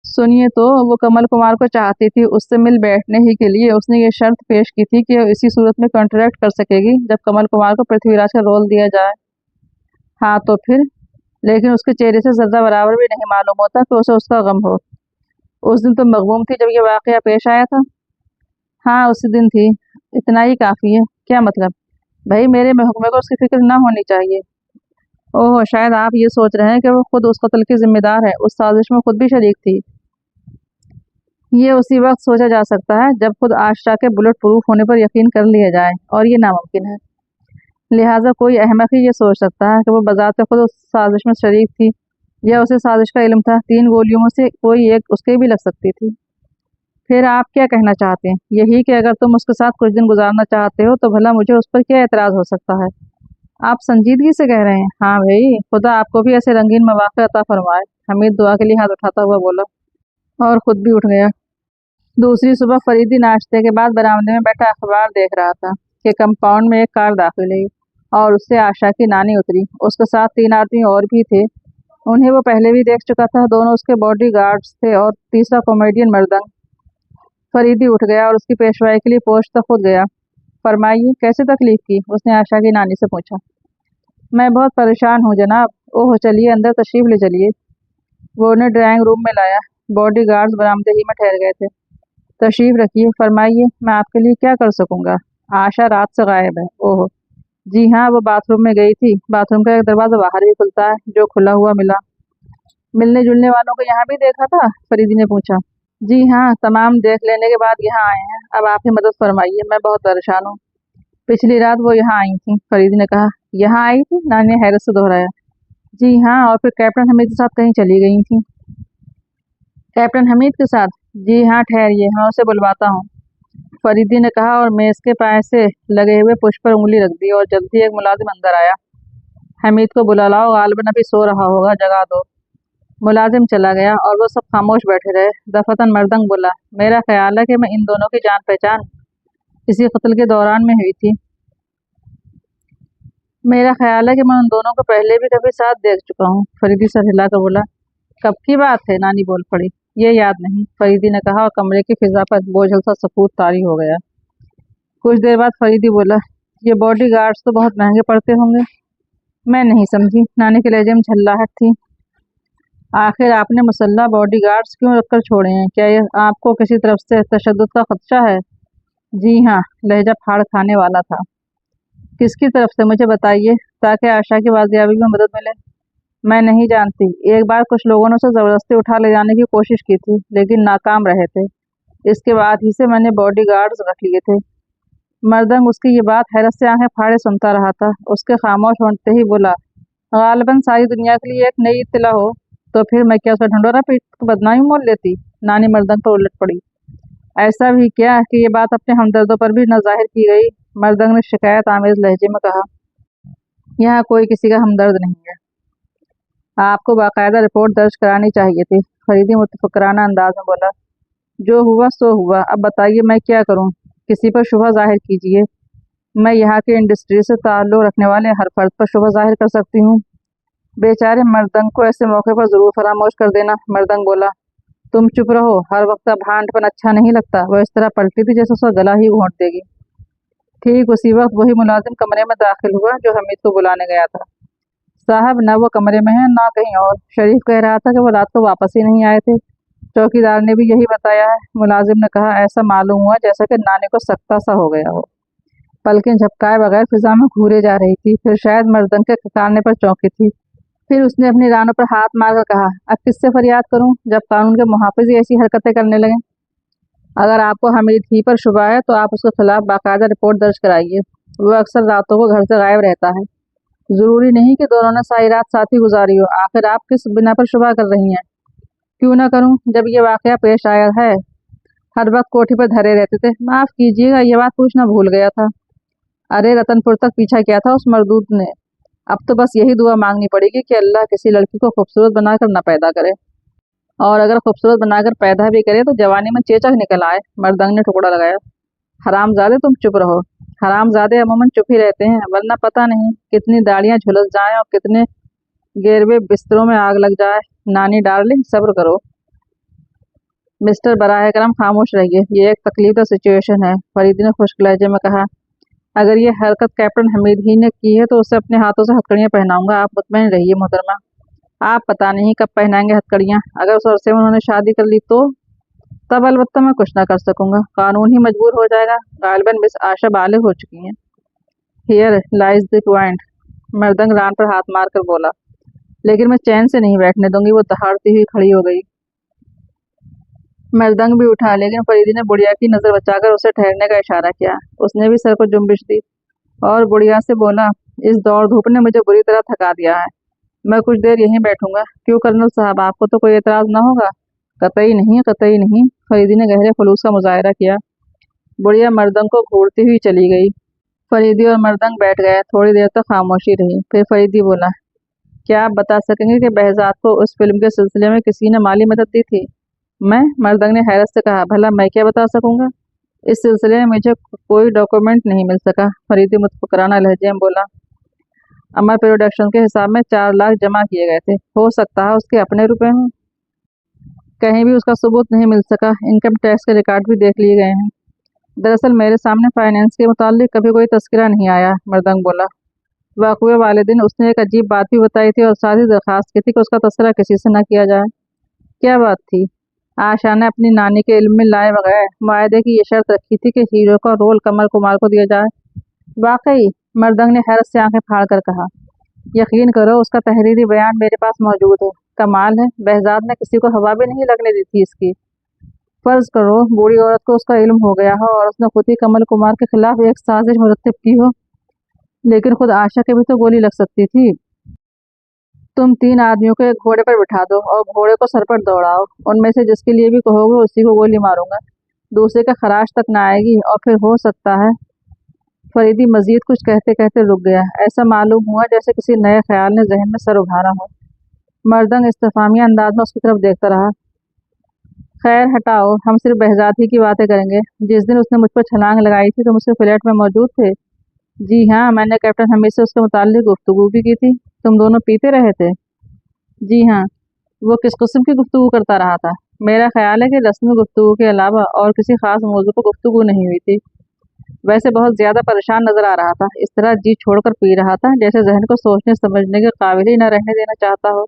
सुनिए तो, वो कमल कुमार को चाहती थी। उससे मिल बैठने ही के लिए उसने ये शर्त पेश की थी कि वो इसी सूरत में कॉन्ट्रैक्ट कर सकेगी जब कमल कुमार को पृथ्वीराज का रोल दिया जाए। हाँ तो फिर? लेकिन उसके चेहरे से जर्रा बराबर भी नहीं मालूम होता कि उसे उसका गम हो। उस दिन तो मगमूम थी जब ये वाकया पेश आया था। हाँ, उसी दिन थी। इतना ही काफ़ी है। क्या मतलब? भाई, मेरे महकमे को उसकी फिक्र ना होनी चाहिए। ओह, शायद आप ये सोच रहे हैं कि वो खुद उस कत्ल की जिम्मेदार है, उस साजिश में खुद भी शरीक थी। ये उसी वक्त सोचा जा सकता है जब खुद आशा के बुलेट प्रूफ होने पर यकीन कर लिया जाए, और ये नामुमकिन है। लिहाजा कोई अहमक ही ये सोच सकता है कि वो बजाते खुद उस साजिश में शरीक थी, या उसे साजिश का इल्म था। 3 गोलियों में से कोई एक उसके भी लग सकती थी। फिर आप क्या कहना चाहते हैं? यही कि अगर तुम उसके साथ कुछ दिन गुजारना चाहते हो तो भला मुझे उस पर क्या एतराज़ हो सकता है? आप संजीदगी से कह रहे हैं? हाँ भाई, खुदा आपको भी ऐसे रंगीन मौक़े अता फरमाए, हमीद दुआ के लिए हाथ उठाता हुआ बोला, और खुद भी उठ गया। दूसरी सुबह फरीदी नाश्ते के बाद बरामदे में बैठा अखबार देख रहा था कि कंपाउंड में एक कार दाखिल हुई और उससे आशा की नानी उतरी। उसके साथ 3 आदमी और भी थे। उन्हें वो पहले भी देख चुका था। दोनों उसके बॉडी गार्ड्स थे और तीसरा कॉमेडियन मर्दंग। फरीदी उठ गया और उसकी पेशवाई के लिए पोस्ट तक खुद गया। फरमाइए, कैसे तकलीफ की? उसने आशा की नानी से पूछा। मैं बहुत परेशान हूँ जनाब। ओह, चलिए अंदर तशरीफ ले चलिए। वो उन्हें ड्राइंग रूम में लाया। बॉडी गार्ड्स बरामदे ही में ठहर गए थे। तशरीफ रखिए। फरमाइए, मैं आपके लिए क्या कर सकूंगा? आशा रात से गायब है। ओह जी हाँ, वो बाथरूम में गई थी। बाथरूम का एक दरवाजा बाहर भी खुलता है, जो खुला हुआ मिला। मिलने जुलने वालों को यहाँ भी देखा था? फरीदी ने पूछा। जी हाँ, तमाम देख लेने के बाद यहाँ आए हैं। अब आप ही मदद फरमाइए, मैं बहुत परेशान हूँ। पिछली रात वो यहाँ आई थी, फरीदी ने कहा। यहाँ आई थी? नानी ने हैरत से दोहराया। जी हाँ, और फिर कैप्टन हमीद के साथ कहीं चली गई थी। कैप्टन हमीद के साथ? जी हाँ, ठहरिए, मैं उसे बुलवाता हूँ, फरीदी ने कहा, और मेज के पाए से लगे हुए पुश पर उंगली रख दी, और जल्दी एक मुलाजिम अंदर आया। हमीद को बुला लाओ, गालिबन अभी सो रहा होगा, जगा दो। मुलाजिम चला गया और वो सब खामोश बैठे रहे। दफतन मर्दंग बोला, मेरा ख्याल है कि मैं इन दोनों की जान पहचान इसी कत्ल के दौरान में हुई थी। मेरा ख्याल है कि मैं उन दोनों को पहले भी कभी साथ देख चुका हूँ, फरीदी सर हिलाकर बोला। कब की बात है? नानी बोल पड़ी। ये याद नहीं, फरीदी ने कहा, और कमरे की फिजा पर बोझल सा सकूत तारी हो गया। कुछ देर बाद फरीदी बोला, ये बॉडी गार्ड्स तो बहुत महंगे पड़ते होंगे। मैं नहीं समझी। नानी के लहजे में झल्लाहट थी। आखिर आपने मुसल्लह बॉडी गार्ड्स क्यों रखकर छोड़े हैं? क्या ये आपको किसी तरफ से तशद्दुद का खदशा है? जी हाँ, लहजा फाड़ खाने वाला था। किसकी तरफ से, मुझे बताइए, ताकि आशा की बाजियाबी में मदद मिले। मैं नहीं जानती। एक बार कुछ लोगों ने उसे ज़बरदस्ती उठा ले जाने की कोशिश की थी, लेकिन नाकाम रहे थे। इसके बाद ही से मैंने बॉडी गार्ड्स रख लिए थे। मर्दंग उसकी ये बात हैरत से आंखें फाड़े सुनता रहा था। उसके खामोश होते ही बोला, गालिबन सारी दुनिया के लिए एक नई इत्तला हो, तो फिर मैं क्या उसका ढंडोरा पीट कर बदनामी मोल लेती? नानी मर्दंग पर उलट पड़ी। ऐसा भी क्या कि ये बात अपने हमदर्दों पर भी न जाहिर की गई? मर्दंग ने शिकायत आमेज लहजे में कहा। यहाँ कोई किसी का हमदर्द नहीं है। आपको बाकायदा रिपोर्ट दर्ज करानी चाहिए थी, फरीदी मुतफक्किराना अंदाज में बोला। जो हुआ सो हुआ, अब बताइए मैं क्या करूं? किसी पर शुबह जाहिर कीजिए। मैं यहाँ के इंडस्ट्री से ताल्लुक़ रखने वाले हर फर्द पर शुबह जाहिर कर सकती हूँ। बेचारे मर्दंग को ऐसे मौके पर ज़रूर फरामोश कर देना। मर्दंग बोला, तुम चुप रहो, हर वक्त अब भांडपन अच्छा नहीं लगता। वह इस तरह पलटी थी जैसे उसका गला ही घोंट देगी। ठीक उसी वक्त वही मुलाजिम कमरे में दाखिल हुआ जो हमीद को बुलाने गया था। साहब, न वो कमरे में है न कहीं और। शरीफ कह रहा था कि वो रात को वापस ही नहीं आए थे। चौकीदार ने भी यही बताया है। मुलाजिम ने कहा, ऐसा मालूम हुआ जैसा कि नानी को सख्ता सा हो गया हो। पलकें झपकाए बगैर फिजा में घूरे जा रही थी, फिर शायद मर्दंग के खकारने पर चौंकी थी। फिर उसने अपनी रानों पर हाथ मारकर कहा, अब किससे फरियाद करूं जब कानून के मुहाफिज ही ऐसी हरकतें करने लगे? अगर आपको हमीद ही पर शुबा है तो आप उसके खिलाफ बाकायदा रिपोर्ट दर्ज कराइए। वो अक्सर रातों को घर से गायब रहता है। जरूरी नहीं कि दोनों ने सारी रात साथ ही गुजारी हो। आखिर आप किस बिना पर शुबा कर रही हैं? क्यों ना करूं, जब ये वाकया पेश आया है हर वक्त कोठी पर धरे रहते थे। माफ कीजिएगा, ये बात पूछना भूल गया था। अरे, रतनपुर तक पीछा किया था उस मर्दूद ने। अब तो बस यही दुआ मांगनी पड़ेगी कि अल्लाह किसी लड़की को खूबसूरत बनाकर न पैदा करे, और अगर खूबसूरत बनाकर पैदा भी करे तो जवानी में चेचक निकल आए। मर्दंग ने टुकड़ा लगाया। हरामजादे, तुम चुप रहो। हरामजादे अमूमन चुप ही रहते हैं, वरना पता नहीं कितनी दाढ़ियां झुलस जाएं और कितने गेरवे बिस्तरों में आग लग जाए। नानी डार्लिंग, सब्र करो। मिस्टर बराह करम खामोश रहिए, ये एक तकलीफ सिचुएशन है, फरीदी ने खुश्क लहजे में कहा। अगर ये हरकत कैप्टन हमीद ही ने की है तो उसे अपने हाथों से हथकड़ियां पहनाऊंगा। आप मुतमईन रहिए मोहतरमा। आप पता नहीं कब पहनाएंगे हथकड़ियां। अगर उस अरसे में उन्होंने शादी कर ली तो तब अलबत्ता मैं कुछ ना कर सकूंगा। कानून ही मजबूर हो जाएगा। गालिबन मिस आशा बालिग हो चुकी हैं। Here lies the point. मर्दंग रान पर हाथ मार कर बोला। लेकिन मैं चैन से नहीं बैठने दूंगी। वो दहाड़ती हुई खड़ी हो गई। मर्दंग भी उठा, लेकिन फरीदी ने बुढ़िया की नजर बचाकर उसे ठहरने का इशारा किया। उसने भी सर को जुम्बिश दी और बुढ़िया से बोला, इस दौड़ धूप ने मुझे बुरी तरह थका दिया है। मैं कुछ देर यहीं बैठूंगा। क्यों कर्नल साहब, आपको तो कोई एतराज ना होगा? कतई नहीं, कतई नहीं। फरीदी ने गहरे खुलूस का मुजाहरा किया। बुढ़िया मर्दंग को घूरती हुई चली गई। फरीदी और मर्दंग बैठ गए। थोड़ी देर तक खामोशी रही। फिर फरीदी बोला, क्या आप बता सकेंगे कि बहजाद को उस फिल्म के सिलसिले में किसी ने माली मदद दी थी? मैं? मर्दंग ने हैरत से कहा, भला मैं क्या बता सकूंगा? इस सिलसिले में मुझे कोई डॉक्यूमेंट नहीं मिल सका। फरीदी मुतफक्किराना लहजे में बोला। अमर प्रोडक्शन के हिसाब में 4 लाख जमा किए गए थे। हो सकता है उसके अपने रुपए हों। कहीं भी उसका सबूत नहीं मिल सका। इनकम टैक्स के रिकॉर्ड भी देख लिए गए हैं। दरअसल मेरे सामने फाइनेंस के मुताल्लिक कभी कोई तस्करा नहीं आया। मर्दंग बोला। वाक़ये वाले दिन उसने एक अजीब बात भी बताई थी और साथ ही दरख्वास्त की थी कि उसका तस्करा किसी से न किया जाए। क्या बात थी? आशा ने अपनी नानी के इल्म में लाए बगैर मुआहदे की ये शर्त रखी थी कि हीरो का रोल कमल कुमार को दिया जाए। वाकई? मर्दंग ने हैरत से आंखें फाड़ कर कहा। यकीन करो, उसका तहरीरी बयान मेरे पास मौजूद है। कमाल है, बहजाद ने किसी को हवा भी नहीं लगने दी थी इसकी। फर्ज करो बूढ़ी औरत को उसका इल्म हो गया हो और उसने खुद ही कमल कुमार के खिलाफ एक साजिश मुरतब की हो, लेकिन खुद आशा के भी तो गोली लग सकती थी। तुम 3 आदमियों को एक घोड़े पर बिठा दो और घोड़े को सर पर दौड़ाओ। उनमें से जिसके लिए भी कहोगे उसी को गोली मारूंगा। दूसरे का खराश तक ना आएगी। और फिर हो सकता है। फरीदी मजीद कुछ कहते कहते रुक गया। ऐसा मालूम हुआ जैसे किसी नए ख्याल ने जहन में सर उभारा हो। मर्दंग इस्तेफामिया अंदाज में उसकी तरफ देखता रहा। खैर हटाओ, हम सिर्फ बहजाद ही की बातें करेंगे। जिस दिन उसने मुझ पर छलांग लगाई थी तुम उसके फ्लैट में मौजूद थे? जी हाँ, मैंने कैप्टन हमीद से उसके मुताल्लिक गुफ्तगू भी की थी। तुम दोनों पीते रहे थे? जी हाँ। वो किस किस्म की गुफ्तगू करता रहा था? मेरा ख्याल है कि रस्मी गुफ्तगू के अलावा और किसी खास मौजू पर गुफ्तगू नहीं हुई थी। वैसे बहुत ज्यादा परेशान नजर आ रहा था। इस तरह जी छोड़कर पी रहा था जैसे जहन को सोचने समझने के काबिल ही न रहने देना चाहता हो।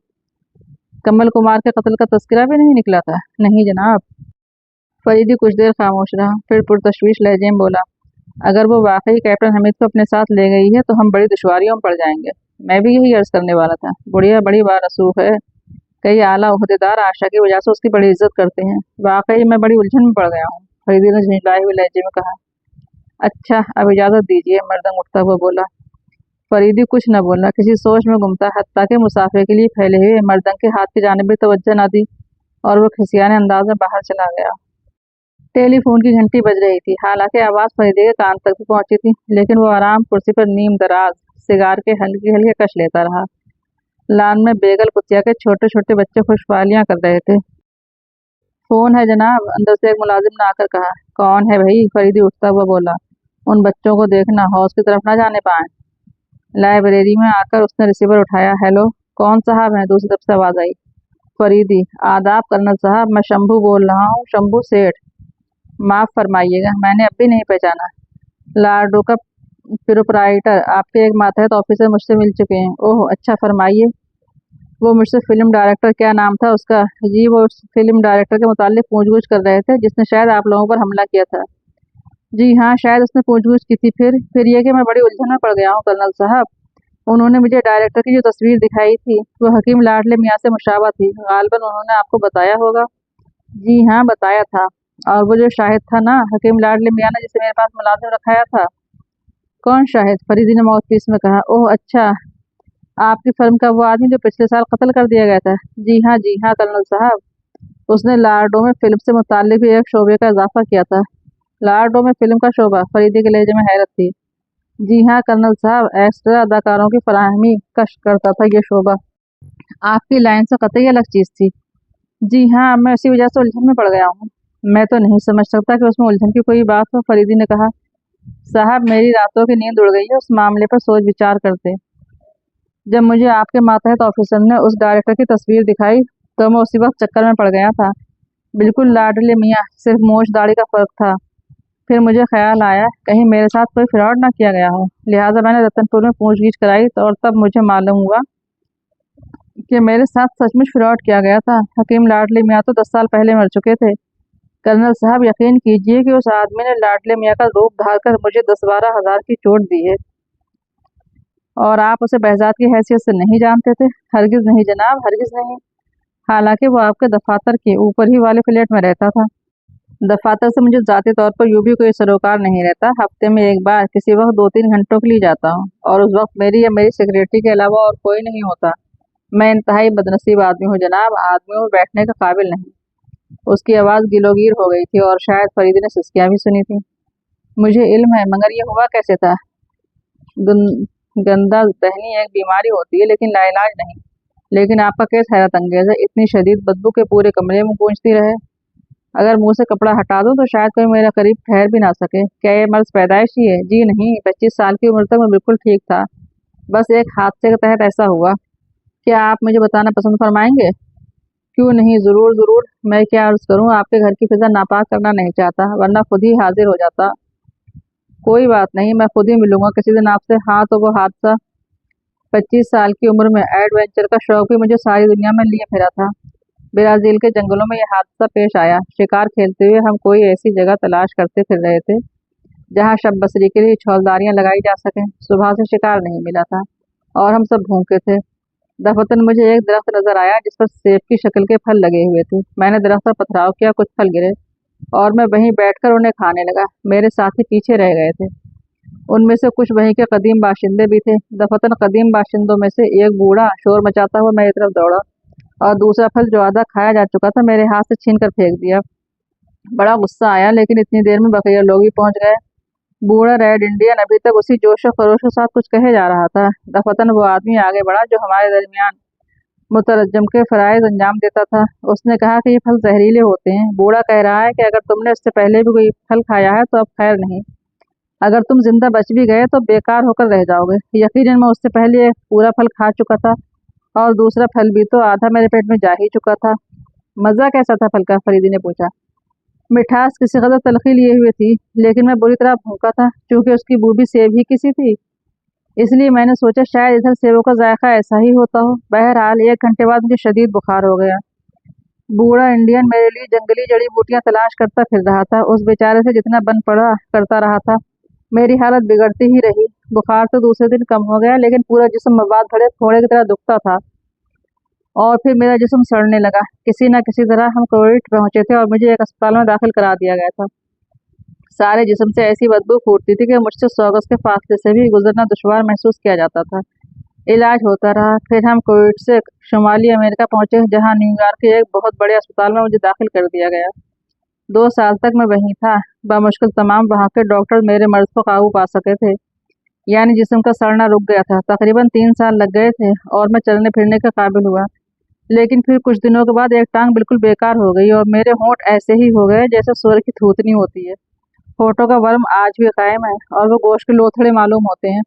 कमल कुमार के कत्ल का तस्करा भी नहीं निकला था? नहीं जनाब। फरीदी कुछ देर खामोश रहा, फिर पुरतशवीश लहजे में बोला, अगर वो वाकई कैप्टन हमीद को अपने साथ ले गई है तो हम बड़ी दुश्वारियों में पड़ जाएंगे। मैं भी यही अर्ज करने वाला था। बुढ़िया बड़ी बारसूख है। कई आला ओहदेदार आशा की वजह से उसकी बड़ी इज्जत करते हैं। वाकई मैं बड़ी उलझन में पड़ गया हूँ, फरीदी ने झिंझलाए हुए लहजे में कहा। अच्छा, अब इजाजत दीजिए, मर्दंग उठता हुआ बोला। फरीदी कुछ न बोला, किसी सोच में गुमता, हत्ता के मुसाफे के लिए फैले हुए मर्दंग के हाथ की जानिब भी तवज्जो न दी और वो खिसियाने अंदाज में बाहर चला गया। टेलीफोन की घंटी बज रही थी। हालांकि आवाज फरीदे के कान तक भी पहुंची थी, लेकिन वो आराम कुर्सी पर नीम दराज सिगार के हल्के हल्के कश लेता रहा। लान में बेगल कुतिया के छोटे छोटे बच्चे खुशहालियां कर रहे थे। फोन है जनाब, अंदर से एक मुलाजिम ने आकर कहा। कौन है भाई? फरीदी उठता हुआ बोला। उन बच्चों को देखना, हौस की तरफ ना जाने पाए। लाइब्रेरी में आकर उसने रिसीवर उठाया। हेलो, कौन साहब हैं? दूसरी तरफ से आवाज आई। फरीदी, आदाब कर्नल साहब, मैं शंभू बोल रहा हूँ, शंभू सेठ। माफ फरमाइएगा, मैंने अब भी नहीं पहचाना। लार्डो का प्रोपराइटर, आपके एक मातहत ऑफिसर मुझसे मिल चुके हैं। ओह अच्छा, फरमाइए। वो मुझसे फिल्म डायरेक्टर, क्या नाम था उसका? जी, वो उस फिल्म डायरेक्टर के मुतालिक पूछगछ कर रहे थे जिसने शायद आप लोगों पर हमला किया था। जी हाँ, शायद उसने पूछगछ की थी। फिर ये कि मैं बड़ी उलझन में पड़ गया हूँ कर्नल साहब। उन्होंने मुझे डायरेक्टर की जो तस्वीर दिखाई थी वो हकीम लाडले मियाँ से मुशाबा थी। गालबन उन्होंने आपको बताया होगा। जी हाँ, बताया था। और वो जो शाहिद था ना, हकीम लाडले मियाँ ने जिसे मेरे पास मुलाजिम रखाया था। कौन शाहिद? फरीदी ने माउथपीस में कहा। ओह अच्छा, आपकी फर्म का वो आदमी जो पिछले साल कत्ल कर दिया गया था। जी हाँ कर्नल साहब। उसने लार्डो में फिल्म से मुताल्लिक भी एक शोबे का इजाफा किया था। लार्डो में फिल्म का शोबा? फरीदी के लहजे में हैरत थी। जी हाँ कर्नल साहब, एक्स्ट्रा अदाकारों की फराहमी का करता था ये शोबा। आपकी लाइन से कतई अलग चीज थी। जी हाँ, मैं उसी वजह से उलझन में पड़ गया हूँ। मैं तो नहीं समझ सकता कि उसमें उलझन की कोई बात हो, फरीदी ने कहा। साहब, मेरी रातों की नींद उड़ गई है उस मामले पर सोच विचार करते। जब मुझे आपके मातहत ऑफिसर ने उस डायरेक्टर की तस्वीर दिखाई तो मैं उसी वक्त चक्कर में पड़ गया था। बिल्कुल लाडले मियाँ, सिर्फ मोछ दाढ़ी का फर्क था। फिर मुझे ख्याल आया कहीं मेरे साथ कोई फ्रॉड ना किया गया हो। लिहाजा मैंने रतनपुर में पूछगीछ कराई तो और तब मुझे मालूम हुआ कि मेरे साथ सचमुच फ्रॉड किया गया था। हकीम लाडले मियाँ तो 10 साल पहले मर चुके थे। कर्नल साहब, यकीन कीजिए कि उस आदमी ने लाडले मियाँ का रूप धार कर मुझे 10-12 हजार की चोट दी है। और आप उसे बहजात की हैसियत से नहीं जानते थे? हरगिज नहीं जनाब, हरगिज नहीं। हालांकि वो आपके दफातर के ऊपर ही वाले फ्लैट में रहता था। दफातर से मुझे ज़ाती तौर पर यूं भी कोई सरोकार नहीं रहता। हफ्ते में एक बार, किसी वक्त 2-3 घंटों के लिए जाता हूँ, और उस वक्त मेरी या मेरी सेक्रेटरी के अलावा और कोई नहीं होता। मैं इंतहाई बदनसीब आदमी हूँ जनाब, आदमियों में बैठने का काबिल नहीं। उसकी आवाज़ गिलोगीर हो गई थी और शायद फरीदी ने सिसकियाँ भी सुनी थी। मुझे इल्म है, मगर ये हुआ कैसे था? गंदा दहनी एक बीमारी होती है, लेकिन लाइलाज नहीं। लेकिन आपका केस हैरत अंगेज है। इतनी शदीद बदबू के पूरे कमरे में गूंजती रहे। अगर मुंह से कपड़ा हटा दूं तो शायद कोई मेरे करीब ठहर भी ना सके। क्या ये मर्ज पैदाइशी है? जी नहीं, 25 साल की उम्र तक मैं बिल्कुल ठीक था। बस एक हादसे के तहत ऐसा हुआ। क्या आप मुझे बताना पसंद फरमाएंगे? क्यों नहीं, जरूर जरूर। मैं क्या अर्ज करूं, आपके घर की फिजा नापाक करना नहीं चाहता, वरना खुद ही हाजिर हो जाता। कोई बात नहीं, मैं खुद ही मिलूंगा किसी दिन आपसे। हाँ तो वो हादसा? 25 साल की उम्र में एडवेंचर का शौक भी मुझे सारी दुनिया में लिए फिरा था। ब्राजील के जंगलों में यह हादसा पेश आया। शिकार खेलते हुए हम कोई ऐसी जगह तलाश करते फिर रहे थे जहां शब बसरी के लिए छौलदारियां लगाई जा सकें। सुबह से शिकार नहीं मिला था और हम सब भूखे थे। दफतन मुझे एक दरख्त नजर आया जिस पर सेब की शक्ल के फल लगे हुए थे। मैंने दरख्त पर पथराव किया, कुछ फल गिरे और मैं वहीं बैठकर उन्हें खाने लगा। मेरे साथी पीछे रह गए थे। उनमें से कुछ वहीं के कदीम बाशिंदे भी थे। दफतन कदीम बाशिंदों में से एक बूढ़ा शोर मचाता हुआ मेरी तरफ दौड़ा और दूसरा फल जो आधा खाया जा चुका था मेरे हाथ से छीन कर फेंक दिया। बड़ा गुस्सा आया, लेकिन इतनी देर में बकैया लोग भी पहुंच गए। बूढ़ा रेड इंडियन अभी तक उसी जोश और खरोश के साथ कुछ कहे जा रहा था। दफतन वो आदमी आगे बढ़ा जो हमारे दरमियान मुतरज्जम के फराइज अंजाम देता था। उसने कहा कि ये फल जहरीले होते हैं। बूढ़ा कह रहा है कि अगर तुमने इससे पहले भी कोई फल खाया है तो अब खैर नहीं। अगर तुम जिंदा बच भी गए तो बेकार होकर रह जाओगे। यकीनन मैं उससे पहले एक पूरा फल खा चुका था और दूसरा फल भी तो आधा मेरे पेट में जा ही चुका था। मजा कैसा था फल का? फरीदी ने पूछा। मिठास किसी कदर तलखी लिए हुए थी, लेकिन मैं बुरी तरह भूखा था। चूंकि उसकी बू भी सेब ही की सी थी, इसलिए मैंने सोचा शायद इधर सेबों का जायका ऐसा ही होता हो। बहरहाल 1 घंटे बाद मुझे शदीद बुखार हो गया। बूढ़ा इंडियन मेरे लिए जंगली जड़ी बूटियां तलाश करता फिर रहा था। उस बेचारे से जितना बन पड़ा करता रहा था। मेरी हालत बिगड़ती ही रही। बुखार तो दूसरे दिन कम हो गया, लेकिन पूरा जिस्म मवाद भरे फोड़े की तरह दुखता था और फिर मेरा जिस्म सड़ने लगा। किसी न किसी तरह हम कोविड पहुंचे थे और मुझे एक अस्पताल में दाखिल करा दिया गया था। सारे जिस्म से ऐसी बदबू फूटती थी कि मुझसे 100 गज के फासले से भी गुजरना दुश्वार महसूस किया जाता था। इलाज होता रहा। फिर हम कोविड से शुमाली अमेरिका पहुंचे, जहां न्यूयॉर्क के एक बहुत बड़े अस्पताल में मुझे दाखिल कर दिया गया। 2 साल तक मैं वहीं था। बामुश्किल तमाम वहां के डॉक्टर मेरे मर्ज को काबू पा सके थे, यानी जिस्म का सड़ना रुक गया था। तकरीबन 3 साल लग गए थे और मैं चलने फिरने के काबिल हुआ। लेकिन फिर कुछ दिनों के बाद एक टांग बिल्कुल बेकार हो गई और मेरे होंठ ऐसे ही हो गए जैसे सुअर की थूथनी होती है। होठों का वर्म आज भी कायम है और वो गोश्त के लोथड़े मालूम होते हैं।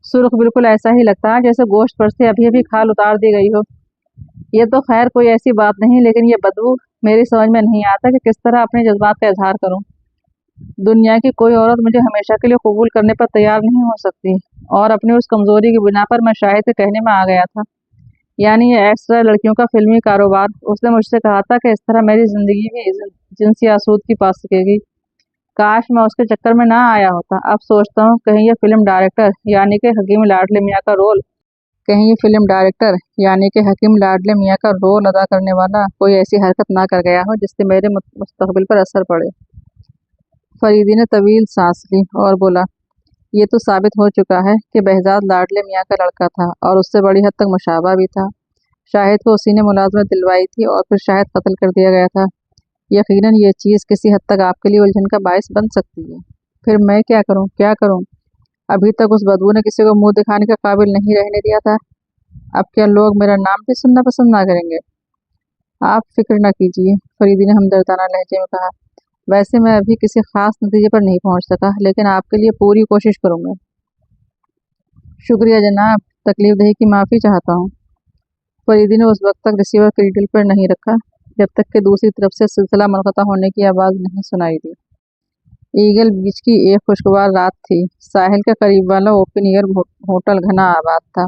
सुर्ख बिल्कुल ऐसा ही लगता है जैसे गोश्त पर से अभी अभी खाल उतार दी गई हो। ये तो खैर कोई ऐसी बात नहीं, लेकिन ये बदबू, मेरी समझ में नहीं आता कि किस तरह अपने जज्बात का इजहार करूं। दुनिया की कोई औरत मुझे हमेशा के लिए कबूल करने पर तैयार नहीं हो सकती, और अपनी उस कमजोरी की बिना पर मैं शायद के कहने में आ गया था, यानी ये एक्स्ट्रा लड़कियों का फिल्मी कारोबार। उसने मुझसे कहा था कि इस तरह मेरी जिंदगी भी जिनसी आसूदगी पा सकेगी। काश मैं उसके चक्कर में ना आया होता। अब सोचता हूँ कहीं ये फिल्म डायरेक्टर यानी कि हकीम लाडले मियाँ का रोल कहीं ये फिल्म डायरेक्टर यानी कि हकीम लाडले मियाँ का रोल अदा करने वाला कोई ऐसी हरकत ना कर गया हो जिससे मेरे मुस्तकबिल पर असर पड़े। फरीदी ने तवील सांस ली और बोला, ये तो साबित हो चुका है कि बहजाद लाडले मियाँ का लड़का था और उससे बड़ी हद तक मुशाबा भी था। शाहिद को उसी ने मुलाजमत दिलवाई थी और फिर शायद कत्ल कर दिया गया था। यकीनन ये चीज़ किसी हद तक आपके लिए उलझन का बायस बन सकती है। फिर मैं क्या करूं, क्या करूं? अभी तक उस बदबू ने किसी को मुंह दिखाने के काबिल नहीं रहने दिया था। अब क्या लोग मेरा नाम भी सुनना पसंद ना करेंगे? आप फिक्र न कीजिए, फरीदी ने हमदर्दाना लहजे में कहा। वैसे मैं अभी किसी खास नतीजे पर नहीं पहुंच सका, लेकिन आपके लिए पूरी कोशिश करूंगा। शुक्रिया जनाब, तकलीफ दही की माफ़ी चाहता हूँ। फरीदी ने उस वक्त तक रिसीवर क्रीडल पर नहीं रखा जब तक कि दूसरी तरफ से सिलसिला मुनक़ता होने की आवाज़ नहीं सुनाई दी। ईगल बीच की एक खुशगवार रात थी। साहिल के करीब वाला ओपन एयर होटल घना आबाद था।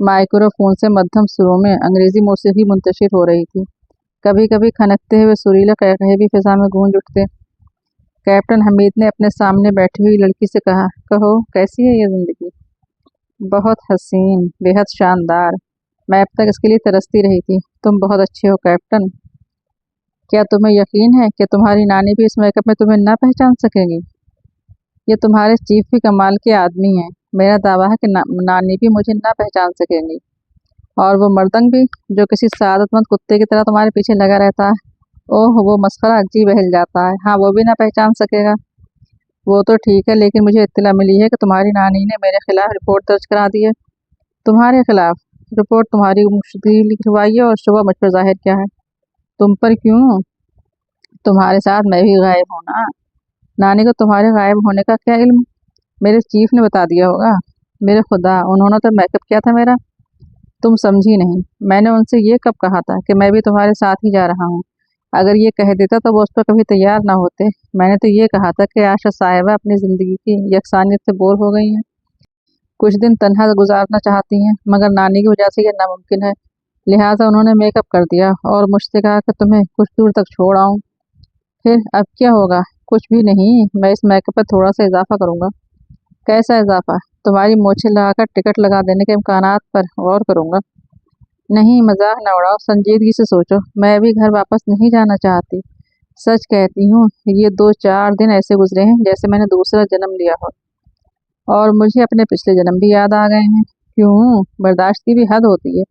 माइक्रोफोन से मध्यम सुरों में अंग्रेजी मौसीकी मुंतशिर हो रही थी। कभी कभी खनकते हुए सुरीले कहकहे भी फिजा में गूंज उठते। कैप्टन हमीद ने अपने सामने बैठी हुई लड़की से कहा, कहो कैसी है ये जिंदगी? बहुत हसीन, बेहद शानदार। मैं अब तक इसके लिए तरसती रही थी। तुम बहुत अच्छे हो कैप्टन। क्या तुम्हें यकीन है कि तुम्हारी नानी भी इस मेकअप में तुम्हें ना पहचान सकेगी? ये तुम्हारे चीफ भी कमाल के आदमी हैं। मेरा दावा है कि नानी भी मुझे ना पहचान सकेंगी। और वो मर्दंग भी, जो किसी सादतमंद कुत्ते की तरह तुम्हारे पीछे लगा रहता है। ओह, वो मसखरा जी बहल जाता है। हाँ, वो भी ना पहचान सकेगा। वो तो ठीक है, लेकिन मुझे इत्तला मिली है कि तुम्हारी नानी ने मेरे खिलाफ रिपोर्ट दर्ज करा दी है। तुम्हारे खिलाफ रिपोर्ट? तुम्हारी मुश्किल लिखवाई है और शुबह मुझ पर जाहिर किया है। तुम पर क्यों? तुम्हारे साथ मैं भी गायब हूँ ना। नानी को तुम्हारे गायब होने का क्या इल्म? मेरे चीफ ने बता दिया होगा। मेरे खुदा, उन्होंने तो मेकअप किया था मेरा। तुम समझी नहीं। मैंने उनसे ये कब कहा था कि मैं भी तुम्हारे साथ ही जा रहा हूँ? अगर ये कह देता तो वो उस पर कभी तैयार ना होते। मैंने तो ये कहा था कि आशा साहिबा अपनी ज़िंदगी की यकसानियत से बोर हो गई हैं। कुछ दिन तन्हा गुजारना चाहती हैं, मगर नानी की वजह से यह नामुमकिन है। लिहाजा उन्होंने मेकअप कर दिया और मुझसे कहा कि तुम्हें कुछ दूर तक छोड़ आऊँ। फिर अब क्या होगा? कुछ भी नहीं। मैं इस मेकअप पर थोड़ा सा इजाफा करूँगा। कैसा इजाफा? तुम्हारी मूछें लगाकर टिकट लगा देने के इम्कानात पर गौर करूँगा। नहीं, मजाक न उड़ाओ, संजीदगी से सोचो। मैं अभी घर वापस नहीं जाना चाहती। सच कहती हूँ, ये 2-4 दिन ऐसे गुजरे हैं जैसे मैंने दूसरा जन्म लिया हो, और मुझे अपने पिछले जन्म भी याद आ गए हैं। क्यों? बर्दाश्त की भी हद होती है।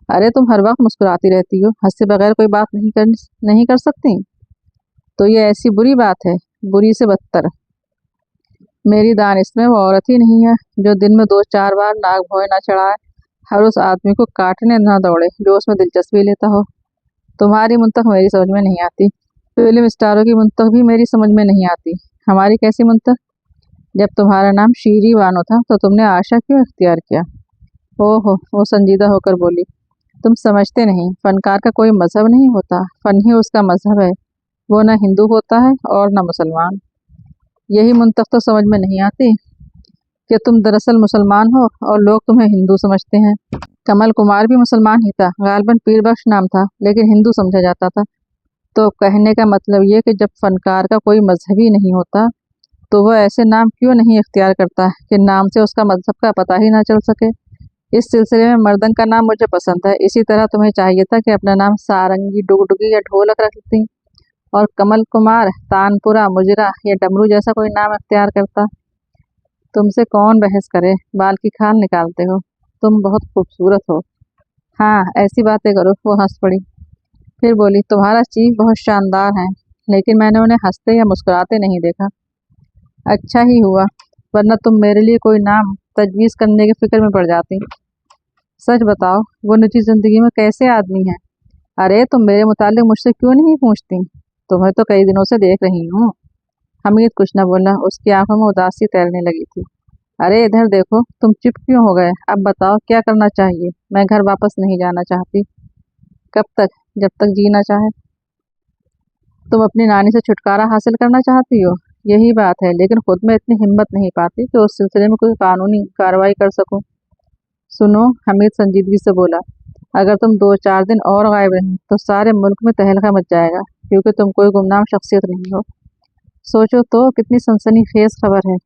अरे तुम हर वक्त मुस्कुराती रहती हो, हंसे बगैर कोई बात नहीं कर सकती। तो ये ऐसी बुरी बात है? बुरी से बदतर। मेरी दानिश में वो औरत ही नहीं है जो दिन में 2-4 बार नाग भौं ना चढ़ाए, हर उस आदमी को काटने न दौड़े जो उसमें दिलचस्पी लेता हो। तुम्हारी मुंतक मेरी समझ में नहीं आती। फिल्म स्टारों की मुंतक भी मेरी समझ में नहीं आती। हमारी कैसी मुंतक? जब तुम्हारा नाम शीरी बानो था तो तुमने आशा क्यों इख्तियार किया? ओहो, वो संजीदा होकर बोली, तुम समझते नहीं, फनकार का कोई मजहब नहीं होता, फन ही उसका मजहब है। वो न हिंदू होता है और न मुसलमान। यही मुंतफ तो समझ में नहीं आती कि तुम दरअसल मुसलमान हो और लोग तुम्हें हिंदू समझते हैं। कमल कुमार भी मुसलमान ही था, गालिबन पीर बख्श नाम था, लेकिन हिंदू समझा जाता था। तो कहने का मतलब ये कि जब फनकार का कोई मजहब ही नहीं होता तो वह ऐसे नाम क्यों नहीं इख्तियार करता कि नाम से उसका मजहब का पता ही ना चल सके। इस सिलसिले में मर्दंग का नाम मुझे पसंद है, इसी तरह तुम्हें चाहिए था कि अपना नाम सारंगी, डुगडुगी या ढोलक रख लेती, और कमल कुमार तानपुरा, मुजरा या डमरू जैसा कोई नाम इख्तियार करता। तुमसे कौन बहस करे, बाल की खाल निकालते हो, तुम बहुत खूबसूरत हो। हाँ, ऐसी बातें करो। वो हंस पड़ी। फिर बोली, तुम्हारा चीफ बहुत शानदार है, लेकिन मैंने उन्हें हंसते या मुस्कुराते नहीं देखा। अच्छा ही हुआ, वरना तुम मेरे लिए कोई नाम तजवीज़ करने की फिक्र में पड़ जाती। सच बताओ, वो निजी जिंदगी में कैसे आदमी है? अरे, तुम मेरे मुतालिक मुझसे क्यों नहीं पूछती? तुम्हें तो कई दिनों से देख रही हूँ। हमीद कुछ न बोला, उसकी आंखों में उदासी तैरने लगी थी। अरे इधर देखो, तुम चुप क्यों हो गए? अब बताओ क्या करना चाहिए? मैं घर वापस नहीं जाना चाहती। कब तक? जब तक जीना चाहे। तुम अपनी नानी से छुटकारा हासिल करना चाहती हो? यही बात है, लेकिन खुद में इतनी हिम्मत नहीं पाती कि उस सिलसिले में कोई कानूनी कार्रवाई कर सकूं। सुनो, हमीद संजीदगी से बोला, अगर तुम 2-4 दिन और गायब रही तो सारे मुल्क में तहलका मच जाएगा, क्योंकि तुम कोई गुमनाम शख्सियत नहीं हो। सोचो तो, कितनी सनसनीखेज खबर है।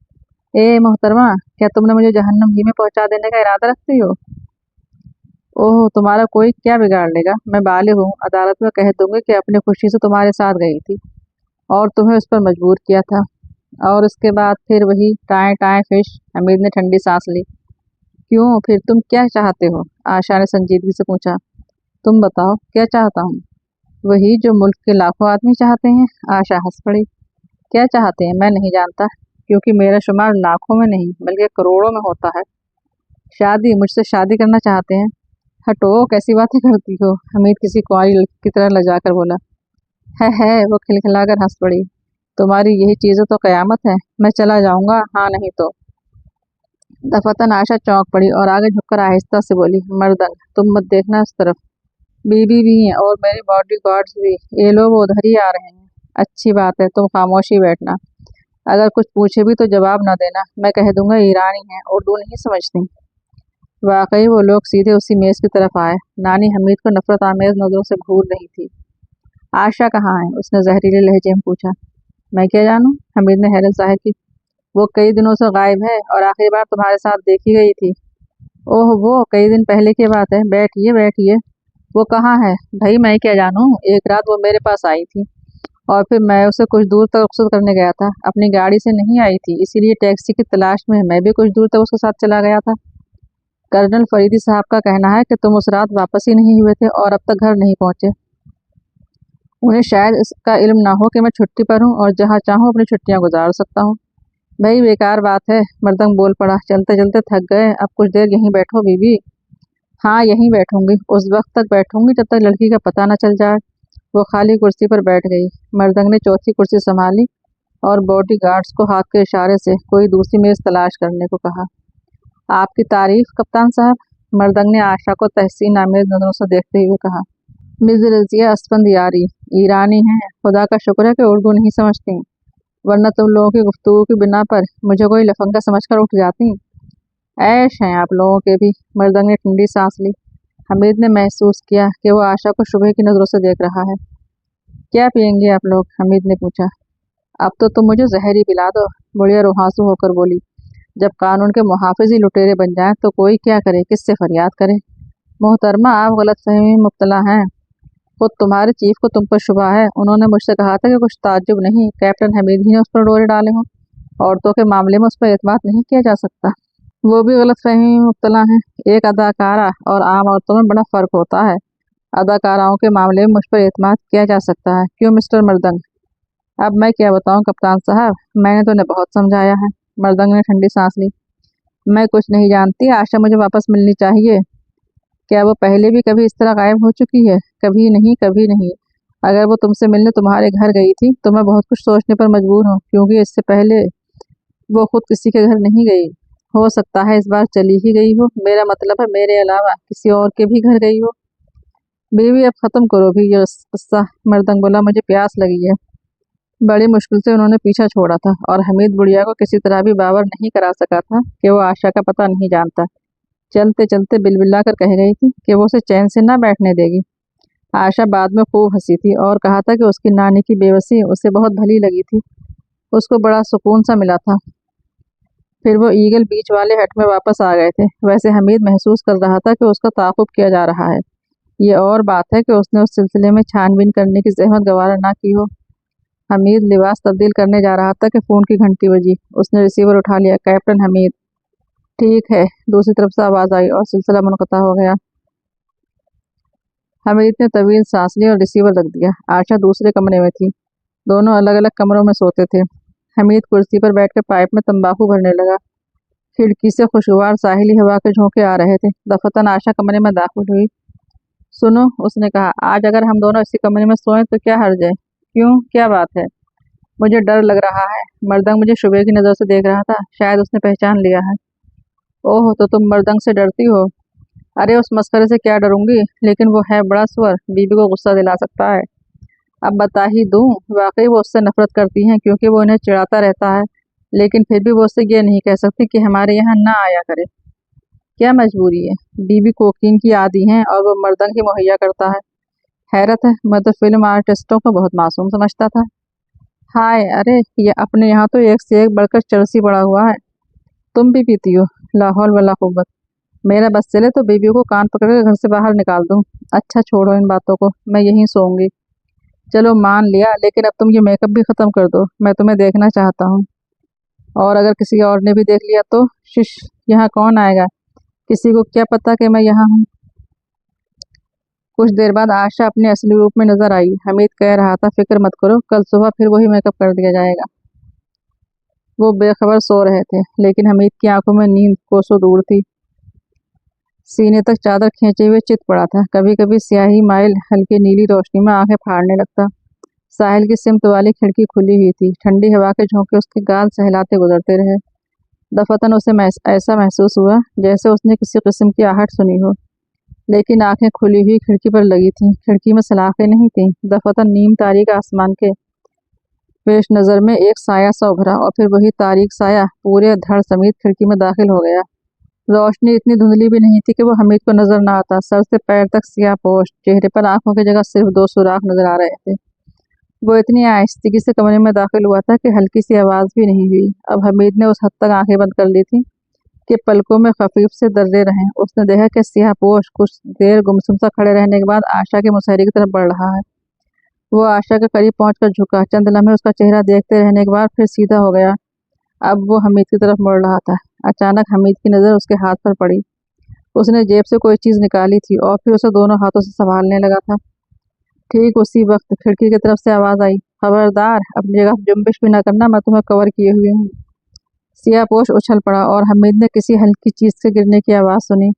ए मोहतरमा, क्या तुमने मुझे जहन्नम ही में पहुंचा देने का इरादा रखती हो? ओह, तुम्हारा कोई क्या बिगाड़ लेगा? मैं बालिग हूँ, अदालत में कह दूंगी कि अपनी खुशी से तुम्हारे साथ गई थी और तुम्हें उस पर मजबूर किया था। और उसके बाद फिर वही टाएं टाएं फिश। हमीद ने ठंडी सांस ली। क्यों, फिर तुम क्या चाहते हो? आशा ने संजीदगी से पूछा। तुम बताओ, क्या चाहता हूँ? वही जो मुल्क के लाखों आदमी चाहते हैं। आशा हंस पड़ी। क्या चाहते हैं मैं नहीं जानता, क्योंकि मेरा शुमार लाखों में नहीं बल्कि करोड़ों में होता है। शादी, मुझसे शादी करना चाहते हैं? हटो, कैसी बातें करती हो? हमीद किसी कुंवारी लड़की की तरह लजाकर बोला। है, वो खिलखिलाकर हंस पड़ी। तुम्हारी यही चीज़ें तो कयामत है। मैं चला जाऊंगा, हाँ नहीं तो। दफतन आशा चौंक पड़ी और आगे झुककर आहिस्ता से बोली, मर्दन, तुम मत देखना उस तरफ। बीबी भी हैं और मेरी बॉडी गार्ड्स भी। ये लोग उधर ही आ रहे हैं। अच्छी बात है, तुम खामोशी बैठना। अगर कुछ पूछे भी तो जवाब न देना। मैं कह दूंगा ईरानी है, उर्दू नहीं समझती। वाकई वो लोग सीधे उसी मेज की तरफ आए। नानी हमीद को नफरत आमेज नजरों से घूर रही थी। आशा कहाँ है? उसने जहरीले लहजे में पूछा। मैं क्या जानूं? हमीद ने हैरत जाहिर की। वो कई दिनों से गायब है और आखिरी बार तुम्हारे साथ देखी गई थी। ओह, वो कई दिन पहले की बात है। बैठिए बैठिए। वो कहाँ है? भाई मैं क्या जानूं, एक रात वो मेरे पास आई थी और फिर मैं उसे कुछ दूर तक रुखसत करने गया था। अपनी गाड़ी से नहीं आई थी, इसीलिए टैक्सी की तलाश में मैं भी कुछ दूर तक उसके साथ चला गया था। कर्नल फरीदी साहब का कहना है कि तुम उस रात वापस ही नहीं हुए थे और अब तक घर नहीं पहुंचे। उन्हें शायद इसका इल्म ना हो कि मैं छुट्टी पर हूँ और जहाँ चाहूँ अपनी छुट्टियाँ गुजार सकता हूँ। भाई बेकार बात है, मर्दंग बोल पड़ा। चलते चलते थक गए, अब कुछ देर यहीं बैठो बीबी। हाँ, यहीं बैठूंगी, उस वक्त तक बैठूंगी जब तक लड़की का पता न चल जाए। वो खाली कुर्सी पर बैठ गई। मर्दंग ने चौथी कुर्सी संभाली और बॉडी गार्ड्स को हाथ के इशारे से कोई दूसरी मेज तलाश करने को कहा। आपकी तारीफ कप्तान साहब, मर्दंग ने आशा को तहसीन आमेज नजरों से देखते हुए कहा। मिस रजिया अस्फंदियारी ईरानी हैं, खुदा का शुक्र है कि उर्दू नहीं समझती, वरना तुम लोगों की गुफ्तगू की बिना पर मुझे कोई लफंगा समझकर उठ जाती। ऐश हैं आप लोगों के भी। मर्दंग ने ठंडी सांस ली। हमीद ने महसूस किया कि वो आशा को शुबह की नज़रों से देख रहा है। क्या पियेंगे आप लोग? हमीद ने पूछा। अब तो तुम मुझे जहर ही पिला दो, बुढ़िया रुहासू होकर बोली। जब कानून के मुहाफिज ही लुटेरे बन जाएं तो कोई क्या करे, किससे फरियाद करे? मोहतरमा, आप गलत फहमी में मुब्तला हैं। खुद तुम्हारे चीफ को तुम पर शुबा है। उन्होंने मुझसे कहा था कि कुछ ताज्जुब नहीं, कैप्टन हमीद ही ने उस पर डोरे डाले हों। औरतों के मामले में उस पर एतमाद नहीं किया जा सकता। वो भी गलत फहमी में मुब्तला हैं। एक अदाकारा और आम औरतों में बड़ा फ़र्क होता है। अदाकाराओं के मामले में मुझ पर एतमाद किया जा सकता है, क्यों मिस्टर मर्दंग? अब मैं क्या बताऊं कप्तान साहब, मैंने तो उन्हें बहुत समझाया है। मर्दंग ने ठंडी सांस ली। मैं कुछ नहीं जानती, आशा मुझे वापस मिलनी चाहिए। क्या वो पहले भी कभी इस तरह गायब हो चुकी है? कभी नहीं, कभी नहीं। अगर वो तुमसे मिलने तुम्हारे घर गई थी तो मैं बहुत कुछ सोचने पर मजबूर हूँ, क्योंकि इससे पहले वो खुद किसी के घर नहीं गई। हो सकता है इस बार चली ही गई हो, मेरा मतलब है मेरे अलावा किसी और के भी घर गई हो। बीवी, अब खत्म करो भी ये किस्सा। मर्दंग बोला, मुझे प्यास लगी है। बड़ी मुश्किल से उन्होंने पीछा छोड़ा था और हमीद बुढ़िया को किसी तरह भी बावर नहीं करा सका था कि वो आशा का पता नहीं जानता। चलते चलते बिलबिला कर कह गई थी कि वो उसे चैन से ना बैठने देगी। आशा बाद में खूब हंसी थी और कहा था कि उसकी नानी की बेबसी उसे बहुत भली लगी थी, उसको बड़ा सुकून सा मिला था। फिर वो ईगल बीच वाले हट में वापस आ गए थे। वैसे हमीद महसूस कर रहा था कि उसका ताक़ुब किया जा रहा है। ये और बात है कि उसने उस सिलसिले में छानबीन करने की जहमत गवारा ना की हो। हमीद लिबास तब्दील करने जा रहा था कि फ़ोन की घंटी बजी। उसने रिसीवर उठा लिया। कैप्टन हमीद। ठीक है, दूसरी तरफ से आवाज़ आई और सिलसिला मुनक़ता हो गया। हमीद ने तवील सांस ली और रिसीवर रख दिया। आशा दूसरे कमरे में थी। दोनों अलग अलग कमरों में सोते थे। हमीद कुर्सी पर बैठकर पाइप में तंबाकू भरने लगा। खिड़की से खुशगवार साहिली हवा के झोंके आ रहे थे। दफतन आशा कमरे में दाखिल हुई। सुनो, उसने कहा, आज अगर हम दोनों इसी कमरे में सोएं तो क्या हर्ज है? क्यों, क्या बात है? मुझे डर लग रहा है। मर्दंग मुझे शुबे की नज़र से देख रहा था। शायद उसने पहचान लिया है। ओह, तो तुम मर्दंग से डरती हो? अरे उस मस्करे से क्या डरूंगी, लेकिन वो है बड़ा सुअर, बीबी को गुस्सा दिला सकता है। अब बता ही दूं, वाकई वो उससे नफरत करती हैं क्योंकि वो उन्हें चिढ़ाता रहता है, लेकिन फिर भी वो उससे ये नहीं कह सकती कि हमारे यहाँ ना आया करे। क्या मजबूरी है? बीबी कोकीन की आदी हैं और वो मर्दंग ही मुहैया करता है। हैरत है, मैं तो फिल्म आर्टिस्टों को बहुत मासूम समझता था। हाय, अरे ये अपने यहाँ तो एक से एक बढ़कर चरसी पड़ा हुआ है। तुम भी पीती हो? लाहौल वला कुव्वत। मेरा बस चले तो बीबी को कान पकड़ के घर से बाहर निकाल दूं। अच्छा छोड़ो इन बातों को, मैं यहीं सोऊंगी। चलो मान लिया, लेकिन अब तुम ये मेकअप भी खत्म कर दो, मैं तुम्हें देखना चाहता हूँ। और अगर किसी और ने भी देख लिया तो? शिश, यहाँ कौन आएगा? किसी को क्या पता कि मैं यहाँ हूँ। कुछ देर बाद आशा अपने असली रूप में नजर आई। हमीद कह रहा था, फिक्र मत करो, कल सुबह फिर वही मेकअप कर दिया जाएगा। वो बेखबर सो रहे थे, लेकिन हमीद की आंखों में नींद कोसों दूर थी। सीने तक चादर खींचे हुए चित पड़ा था। कभी कभी स्याही माइल हल्की नीली रोशनी में आंखें फाड़ने लगता। साहिल की सिमत वाली खिड़की खुली हुई थी। ठंडी हवा के झोंके उसके गाल सहलाते गुजरते रहे। दफतन उसे ऐसा महसूस हुआ जैसे उसने किसी किस्म की आहट सुनी हो, लेकिन आंखें खुली हुई खिड़की पर लगी थीं। खिड़की में सलाखें नहीं थीं। दफतन नीम तारीख आसमान के पेश नज़र में एक साया सा उभरा और फिर वही तारीख साया पूरे धड़ समेत खिड़की में दाखिल हो गया। रोशनी इतनी धुंधली भी नहीं थी कि वो हमीद को नजर ना आता। सर से पैर तक सियाह पोश, चेहरे पर आंखों की जगह सिर्फ दो सुराख नजर आ रहे थे। वो इतनी आहिस्तगी से कमरे में दाखिल हुआ था कि हल्की सी आवाज़ भी नहीं हुई। अब हमीद ने उस हद तक आंखें बंद कर ली थी कि पलकों में खफीफ से दर्रे रहें। उसने देखा कि सियाहपोश कुछ देर गुमसुम सा खड़े रहने के बाद आशा के मुसहरी की तरफ बढ़ रहा है। वो आशा के करीब पहुंचकर झुका। चंद लम्हे उसका चेहरा देखते रहने के बाद फिर सीधा हो गया। अब वो हमीद की तरफ मुड़ रहा था। अचानक हमीद की नज़र उसके हाथ पर पड़ी। उसने जेब से कोई चीज़ निकाली थी और फिर उसे दोनों हाथों से संभालने लगा था। ठीक उसी वक्त खिड़की की तरफ से आवाज़ आई, खबरदार, अपनी जगह जुम्बिश भी न करना, मैं तुम्हें कवर किए हुए हूँ। सियाहपोश उछल पड़ा और हमीद ने किसी हल्की चीज़ के गिरने की आवाज़ सुनी।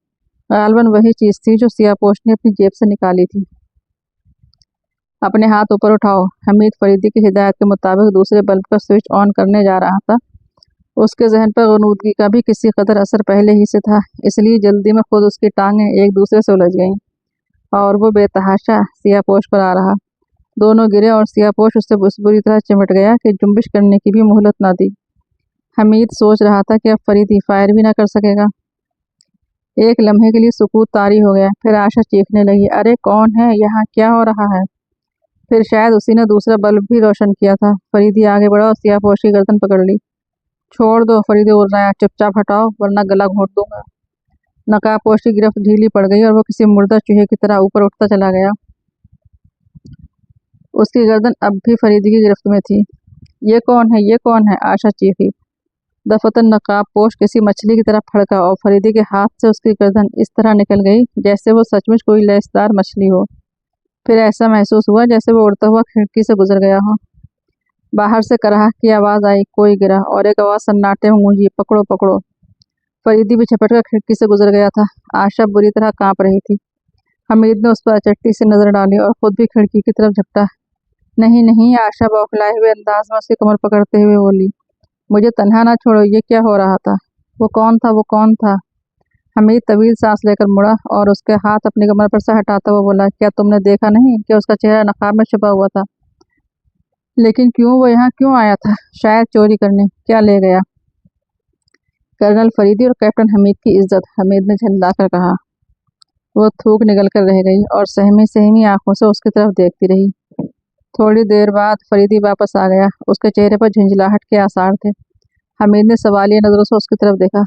गालबन वही चीज़ थी जो सियाहपोश ने अपनी जेब से निकाली थी। अपने हाथ ऊपर उठाओ। हमीद फरीदी की हिदायत के मुताबिक दूसरे बल्ब का स्विच ऑन करने जा रहा था। उसके जहन पर गनूदगी का भी किसी कदर असर पहले ही से था, इसलिए जल्दी में खुद उसकी टांगें एक दूसरे से उलझ गईं और वो बेतहाशा सियाहपोश पर आ रहा। दोनों गिरे और सियाहपोश उससे बुरी तरह चिमट गया कि जुम्बिश करने की भी मोहलत न दी। हमीद सोच रहा था कि अब फरीदी फायर भी ना कर सकेगा। एक लम्हे के लिए सुकूत तारी हो गया। फिर आशा चीखने लगी, अरे कौन है यहाँ, क्या हो रहा है? फिर शायद उसी ने दूसरा बल्ब भी रोशन किया था। फरीदी आगे बढ़ा और सियाहपोश की गर्दन पकड़ ली। छोड़ दो, फरीदी बोल रहा है, चुपचाप हटाओ वरना गला घोंट दूंगा। नकाबपोश की गिरफ्त ढीली पड़ गई और वो किसी मुर्दा चूहे की तरह ऊपर उठता चला गया। उसकी गर्दन अब भी फरीदी की गिरफ्त में थी। ये कौन है, ये कौन है? आशा चीखी। दफतन नकाबपोश किसी मछली की तरह फड़का और फरीदी के हाथ से उसकी गर्दन इस तरह निकल गई जैसे वो सचमुच कोई लैसदार मछली हो। फिर ऐसा महसूस हुआ जैसे वो उड़ता हुआ खिड़की से गुजर गया हो। बाहर से कराहत की आवाज़ आई, कोई गिरा, और एक आवाज़ सन्नाटे में गूंजी, पकड़ो पकड़ो। फरीदी भी झपट कर खिड़की से गुजर गया था। आशा बुरी तरह कांप रही थी। हमीद ने उस पर अचट्टी से नजर डाली और खुद भी खिड़की की तरफ झपटा। नहीं नहीं, आशा बौखलाए हुए अंदाज में उसकी कमर पकड़ते हुए बोली, मुझे तन्हा ना छोड़ो, ये क्या हो रहा था? वो कौन था, वो कौन था? हमीद तवील सांस लेकर मुड़ा और उसके हाथ अपनी कमर पर से हटाता हुआ बोला, क्या तुमने देखा नहीं कि उसका चेहरा नकाब में छुपा हुआ था? लेकिन क्यों वो यहाँ क्यों आया था? शायद चोरी करने। क्या ले गया? कर्नल फरीदी और कैप्टन हमीद की इज्जत, हमीद ने झल्लाकर कहा। वो थूक निकल कर रह गई और सहमी सहमी आंखों से उसकी तरफ देखती रही। थोड़ी देर बाद फरीदी वापस आ गया। उसके चेहरे पर झुंझलाहट के आसार थे। हमीद ने सवालिया नजरों से उसकी तरफ देखा।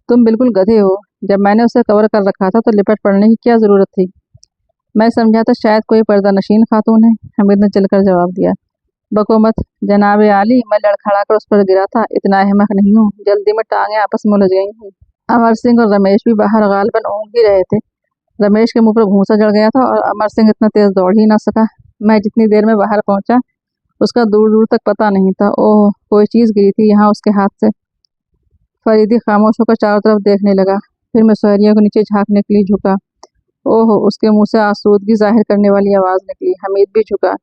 तुम बिल्कुल गधे हो। जब मैंने उसे कवर कर रखा था तो लिपट पड़ने की क्या जरूरत थी? मैं समझा था शायद कोई पर्दानशीन खातून है, हमीद ने चलकर जवाब दिया। बको मत जनाब आली, मैं लड़खड़ाकर उस पर गिरा था, इतना अहमक नहीं हूँ। जल्दी में टांगे आपस में उलझ गई हूँ। अमर सिंह और रमेश भी बाहर गालबन ऊँघ ही रहे थे। रमेश के मुंह पर भूसा जड़ गया था और अमर सिंह इतना तेज दौड़ ही ना सका। मैं जितनी देर में बाहर पहुंचा उसका दूर दूर तक पता नहीं था। ओह, कोई चीज गिरी थी यहाँ उसके हाथ से। फरीदी खामोश होकर चारों तरफ देखने लगा, फिर मुसहरिया को नीचे झांकने के लिए झुका। ओह, उसके मुंह से आसूदगी जाहिर करने वाली आवाज निकली। हमीद भी झुका।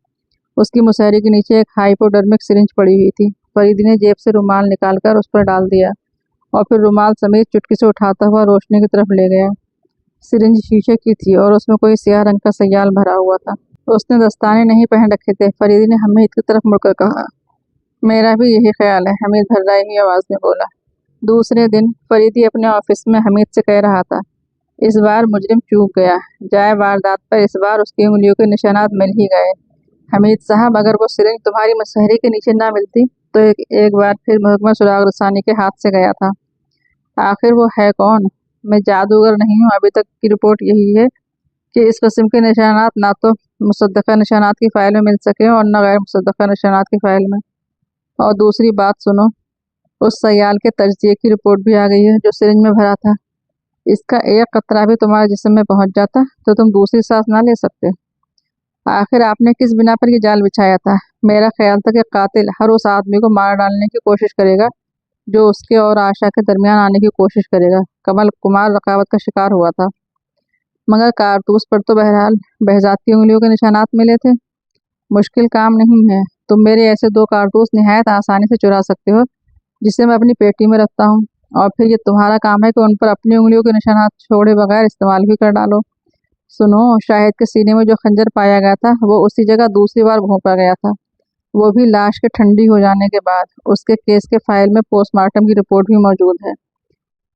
उसकी मुसहरी के नीचे एक हाइपोडर्मिक सिरिंज पड़ी हुई थी। फरीदी ने जेब से रुमाल निकालकर उस पर डाल दिया और फिर रुमाल समेत चुटकी से उठाता हुआ रोशनी की तरफ ले गया। सिरिंज शीशे की थी और उसमें कोई स्याह रंग का सयाल भरा हुआ था। उसने दस्ताने नहीं पहन रखे थे। फरीदी ने हमीद की तरफ मुड़कर कहा। मेरा भी यही ख्याल है, हमीद भर्राई हुई आवाज में बोला। दूसरे दिन फरीदी अपने ऑफिस में हमीद से कह रहा था, इस बार मुजरिम चूक गया। जाए वारदात पर इस बार उसकी उंगलियों के निशानात मिल ही गए। हमीद साहब, अगर वो सिरिंज तुम्हारी मुसहरी के नीचे ना मिलती तो एक बार फिर महकमा सुराग रसानी के हाथ से गया था। आखिर वो है कौन? मैं जादूगर नहीं हूँ। अभी तक की रिपोर्ट यही है कि इस किस्म के निशानात ना तो मुसद्दका निशानात की फाइल में मिल सके और न गैर मुसद्दका निशानात की फाइल में। और दूसरी बात सुनो, उस सयाल के तजजिए की रिपोर्ट भी आ गई है जो सिरिंज में भरा था। इसका एक कतरा भी तुम्हारे जिस्म में पहुंच जाता तो तुम दूसरी सांस ना ले सकते। आखिर आपने किस बिना पर ये जाल बिछाया था? मेरा ख्याल था कि कातिल हर उस आदमी को मार डालने की कोशिश करेगा जो उसके और आशा के दरमियान आने की कोशिश करेगा। कमल कुमार रकावत का शिकार हुआ था, मगर कारतूस पर तो बहरहाल बहजात की उंगलियों के निशानात मिले थे। मुश्किल काम नहीं है। तुम मेरे ऐसे दो कारतूस निहायत आसानी से चुरा सकते हो, जिसे मैं अपनी पेटी में रखता हूँ, और फिर ये तुम्हारा काम है कि उन पर अपनी उंगलियों के निशानात छोड़े बगैर इस्तेमाल भी कर डालो। सुनो, शाहिद के सीने में जो खंजर पाया गया था वो उसी जगह दूसरी बार भोंका गया था, वो भी लाश के ठंडी हो जाने के बाद। उसके केस के फाइल में पोस्टमार्टम की रिपोर्ट भी मौजूद है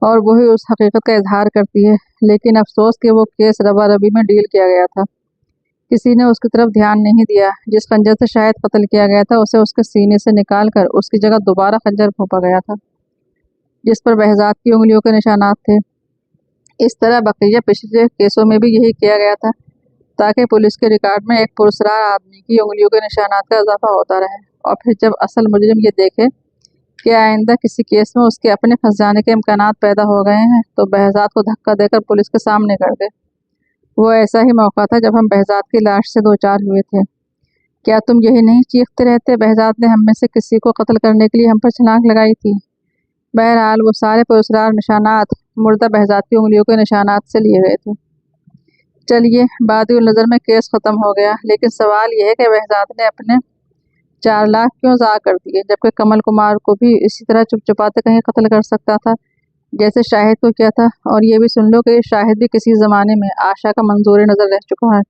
और वही उस हकीकत का इजहार करती है। लेकिन अफसोस कि वो केस रबा रबी में डील किया गया था। किसी ने उसकी तरफ ध्यान नहीं दिया। जिस खंजर से शायद कत्ल किया गया था उसे उसके सीने से निकाल कर उसकी जगह दोबारा खंजर भोंका गया था जिस पर बहजात की उंगलियों के निशानात थे। इस तरह बकरिया पिछले केसों में भी यही किया गया था, ताकि पुलिस के रिकॉर्ड में एक पुरस्कार आदमी की उंगलियों के निशानात का इजाफा होता रहे। और फिर जब असल मुजरिम ये देखे कि आइंदा किसी केस में उसके अपने फंस जाने के इम्कानात पैदा हो गए हैं तो बहजात को धक्का देकर पुलिस के सामने कर दे। वो ऐसा ही मौका था जब हम बहजात की लाश से दो चार हुए थे। क्या तुम यही नहीं चीखते रहते, बहजात ने हम में से किसी को कत्ल करने के लिए हम पर छलांग लगाई थी? बहरहाल वो सारे पुरस्कार निशानात मुर्दा बहजात की उंगलियों के निशानात से लिए गए थे। चलिए, बादिल नज़र में केस ख़त्म हो गया, लेकिन सवाल यह है कि बहजात ने अपने 4 लाख क्यों ज़ाया कर दिए, जबकि कमल कुमार को भी इसी तरह चुपचुपाते कहीं कत्ल कर सकता था जैसे शाहिद को किया था। और ये भी सुन लो कि शाहिद भी किसी ज़माने में आशा का मंजूर नज़र रह चुका है।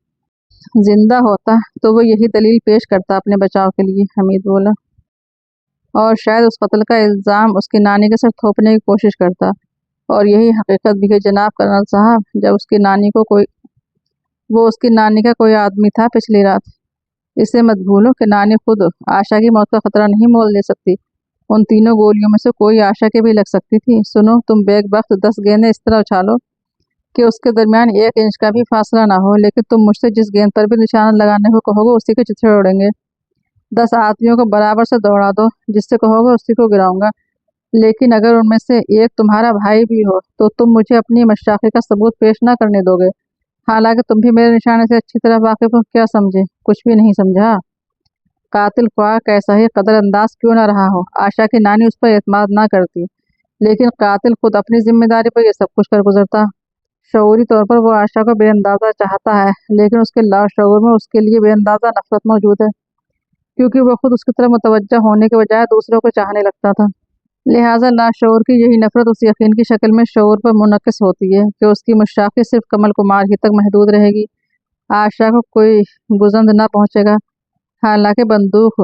जिंदा होता तो वो यही दलील पेश करता अपने बचाव के लिए, हमीद बोला, और शायद उस कत्ल का इल्ज़ाम उसकी नानी के सर थोपने की कोशिश करता। और यही हकीकत भी है जनाब कर्नल साहब, जब वो उसकी नानी का कोई आदमी था पिछली रात। इसे मत भूलो कि नानी खुद आशा की मौत का खतरा नहीं मोल ले सकती। उन तीनों गोलियों में से कोई आशा के भी लग सकती थी। सुनो, तुम बेग वक्त 10 गेंदें इस तरह उछालो कि उसके दरमियान 1 इंच का भी फासला ना हो, लेकिन तुम मुझसे जिस गेंद पर भी निशाना लगाने को कहोगे उसी के चिथड़े उड़ेंगे। 10 आदमियों को बराबर से दौड़ा दो, जिससे कहोगे उसी को गिराऊंगा। लेकिन अगर उनमें से एक तुम्हारा भाई भी हो तो तुम मुझे अपनी मशाक़ी का सबूत पेश ना करने दोगे। हालांकि तुम भी मेरे निशाने से अच्छी तरह वाकिफ हो। क्या समझे? कुछ भी नहीं समझा। कातिल ख्वाह कैसा ही कदर अंदाज क्यों ना रहा हो, आशा की नानी उस पर एतमाद ना करती, लेकिन कातिल खुद अपनी जिम्मेदारी पर यह सब कुछ कर गुजरता। शऊरी तौर पर वो आशा को बेअंदाजा चाहता है, लेकिन उसके लाशऊर में उसके लिए बेअंदाजा नफरत मौजूद है, क्योंकि वो खुद उसकी तरफ मुतवज्जा होने के बजाय दूसरों को चाहने लगता था। लिहाजा लाशऊर की यही नफरत उस यकीन की शक्ल में शऊर पर मुनक्किस होती है कि उसकी मुशाक़ी सिर्फ कमल कुमार ही तक महदूद रहेगी। आशा को कोई गुजंद ना पहुंचेगा। हालांकि बंदूक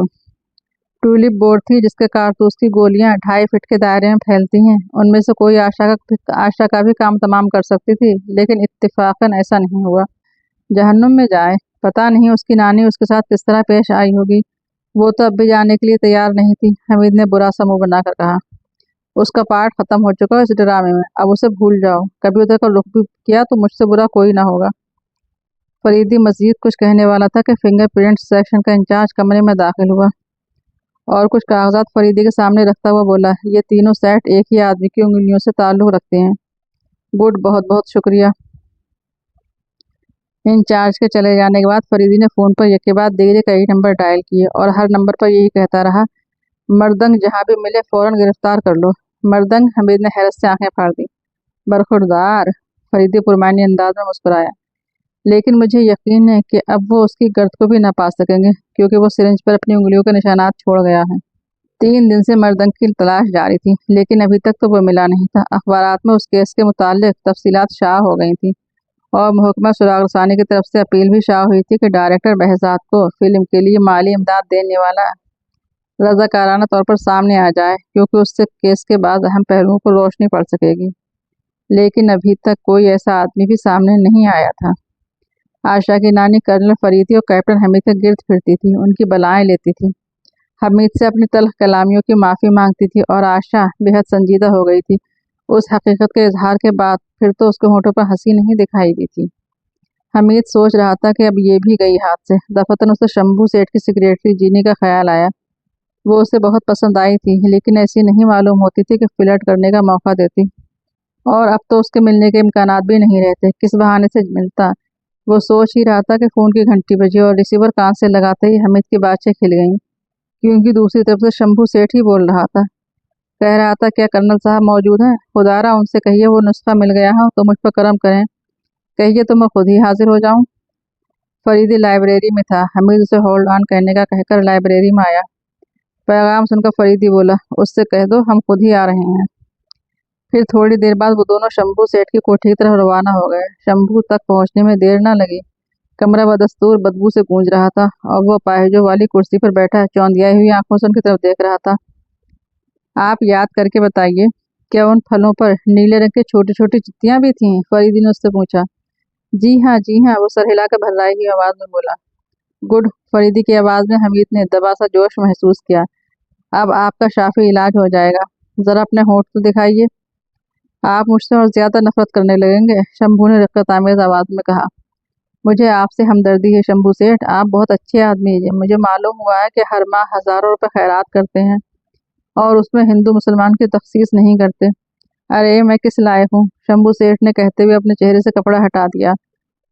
ट्यूलिप बोर्ड थी जिसके कारतूस की गोलियां 2.5 फीट के दायरे में फैलती हैं। उनमें से कोई आशा का भी काम तमाम कर सकती थी, लेकिन इत्तेफाकन ऐसा नहीं हुआ। जहन्नुम में जाए, पता नहीं उसकी नानी उसके साथ किस तरह पेश आई होगी। वो तो अब भी जाने के लिए तैयार नहीं थी। हमीद ने बुरा सा मुंह बनाकर कहा, उसका पार्ट खत्म हो चुका है इस ड्रामे में, अब उसे भूल जाओ। कभी उधर का रुख भी किया तो मुझसे बुरा कोई ना होगा। फरीदी मजीद कुछ कहने वाला था कि फिंगरप्रिंट सेक्शन का इंचार्ज कमरे में दाखिल हुआ और कुछ कागजात फरीदी के सामने रखता हुआ बोला, ये तीनों सेट एक ही आदमी की उंगलियों से ताल्लुक रखते हैं। गुड, बहुत बहुत शुक्रिया। इंचार्ज के चले जाने के बाद फरीदी ने फ़ोन पर यके बाद दीजिए कई नंबर डायल किए और हर नंबर पर यही कहता रहा, मर्दंग जहाँ भी मिले फ़ौरन गिरफ्तार कर लो। मर्दंग? हमीद ने हैरत से आंखें फाड़ दी। बरखुरदार, फरीदी पुरमानी अंदाज में मुस्कुराया। लेकिन मुझे यकीन है कि अब वो उसकी गर्द को भी ना पा सकेंगे, क्योंकि वो सिरिंज पर अपनी उंगलियों के निशानात छोड़ गया है। 3 दिन से मर्दंग की तलाश जारी थी, लेकिन अभी तक तो वो मिला नहीं था। अखबारात में उस केस के मुताल्लिक तफसीलात शाया हो गई थी और महकमा सुराग रसानी की तरफ से अपील भी शाया हुई थी कि डायरेक्टर बहजाद को फिल्म के लिए माली इमदाद देने वाला रजाकाराना तौर पर सामने आ जाए, क्योंकि उससे केस के बाद अहम पहलुओं को रोशनी पड़ सकेगी। लेकिन अभी तक कोई ऐसा आदमी भी सामने नहीं आया था। आशा की नानी कर्नल फरीदी और कैप्टन हमीद के गिर्द फिरती थी, उनकी बलाएं लेती थी, हमीद से अपनी तल्ख कलामियों की माफ़ी मांगती थी और आशा बेहद संजीदा हो गई थी। उस हकीकत के इजहार के बाद फिर तो उसके होठों पर हंसी नहीं दिखाई दी थी। हमीद सोच रहा था कि अब ये भी गई हाथ से। दफतन उसे शंभू सेठ की सेक्रेटरी जीनी का ख्याल आया। वो उसे बहुत पसंद आई थी, लेकिन ऐसी नहीं मालूम होती थी कि फ्लर्ट करने का मौका देती। और अब तो उसके मिलने के इम्कानात भी नहीं रहते, किस बहाने से मिलता। वो सोच ही रहा था कि फ़ोन की घंटी बजी और रिसीवर कान से लगाते ही हमीद की बातें खिल गईं, क्योंकि दूसरी तरफ से शंभू सेठ ही बोल रहा था। कह रहा था, क्या कर्नल साहब मौजूद हैं? खुदारा उनसे कहिए वो नुस्खा मिल गया हो तो मुझ पर करम करें। कहिए तो मैं खुद ही हाजिर हो जाऊं। फरीदी लाइब्रेरी में था। हमीद उसे होल्ड ऑन कहने का कहकर लाइब्रेरी में आया। पैगाम सुनकर फरीदी बोला, उससे कह दो हम खुद ही आ रहे हैं। फिर थोड़ी देर बाद वो दोनों शंभू सेठ की कोठी की तरफ रवाना हो गए। शंभू तक पहुंचने में देर न लगी। कमरा बदस्तूर बदबू से गूंज रहा था और वो पाहिजों वाली कुर्सी पर बैठा चौंधियाई हुई आंखों से उनकी तरफ देख रहा था। आप याद करके बताइए, क्या उन फलों पर नीले रंग की छोटी छोटी चित्तियां भी थीं? फरीदी ने उससे पूछा। जी हाँ जी हाँ, वो सर हिलाकर भर्राई हुई आवाज में बोला। गुड, फरीदी की आवाज में हमीद ने दबा सा जोश महसूस किया। अब आपका शाफी इलाज हो जाएगा। जरा अपने होंठ तो दिखाइए। आप मुझसे और ज्यादा नफरत करने लगेंगे, शंभू ने रफ़्क़त आमेज आवाज में कहा। मुझे आपसे हमदर्दी है शंभू सेठ, आप बहुत अच्छे आदमी हैं। मुझे मालूम हुआ है कि हर माह हज़ारों रुपए खैरात करते हैं और उसमें हिंदू मुसलमान की तखसीस नहीं करते। अरे मैं किस लायक हूँ, शंभू सेठ ने कहते हुए अपने चेहरे से कपड़ा हटा दिया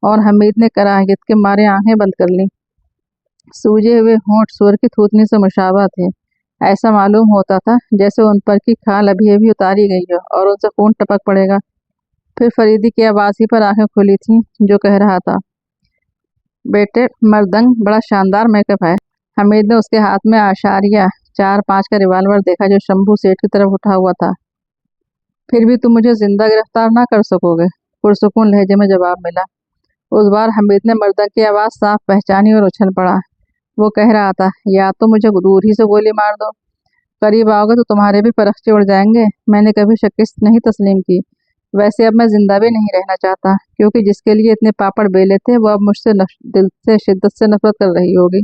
और हमीद ने कराहत के मारे आंखें बंद कर लीं। सूजे हुए होंठ सुअर की थूथनी से मुशाबह थे। ऐसा मालूम होता था जैसे उन पर की खाल अभी अभी उतारी गई हो और उनसे खून टपक पड़ेगा। फिर फरीदी की आवाज़ ही पर आंखें खुली थीं, जो कह रहा था, बेटे मर्दंग, बड़ा शानदार मेकअप है। हमीद ने उसके हाथ में आशारिया 4-5 का रिवाल्वर देखा जो शंभू सेठ की तरफ उठा हुआ था। फिर भी तुम मुझे जिंदा गिरफ्तार ना कर सकोगे, पुरसुकून लहजे में जवाब मिला। उस बार हमीद ने मर्दंग की आवाज़ साफ पहचानी और उछल पड़ा। वो कह रहा था, या तो मुझे दूर ही से गोली मार दो, करीब आओगे तो तुम्हारे भी परखचे उड़ जाएंगे। मैंने कभी शिकस्त नहीं तस्लीम की। वैसे अब मैं जिंदा भी नहीं रहना चाहता, क्योंकि जिसके लिए इतने पापड़ बेले थे वो अब मुझसे दिल से शिद्दत से नफरत कर रही होगी।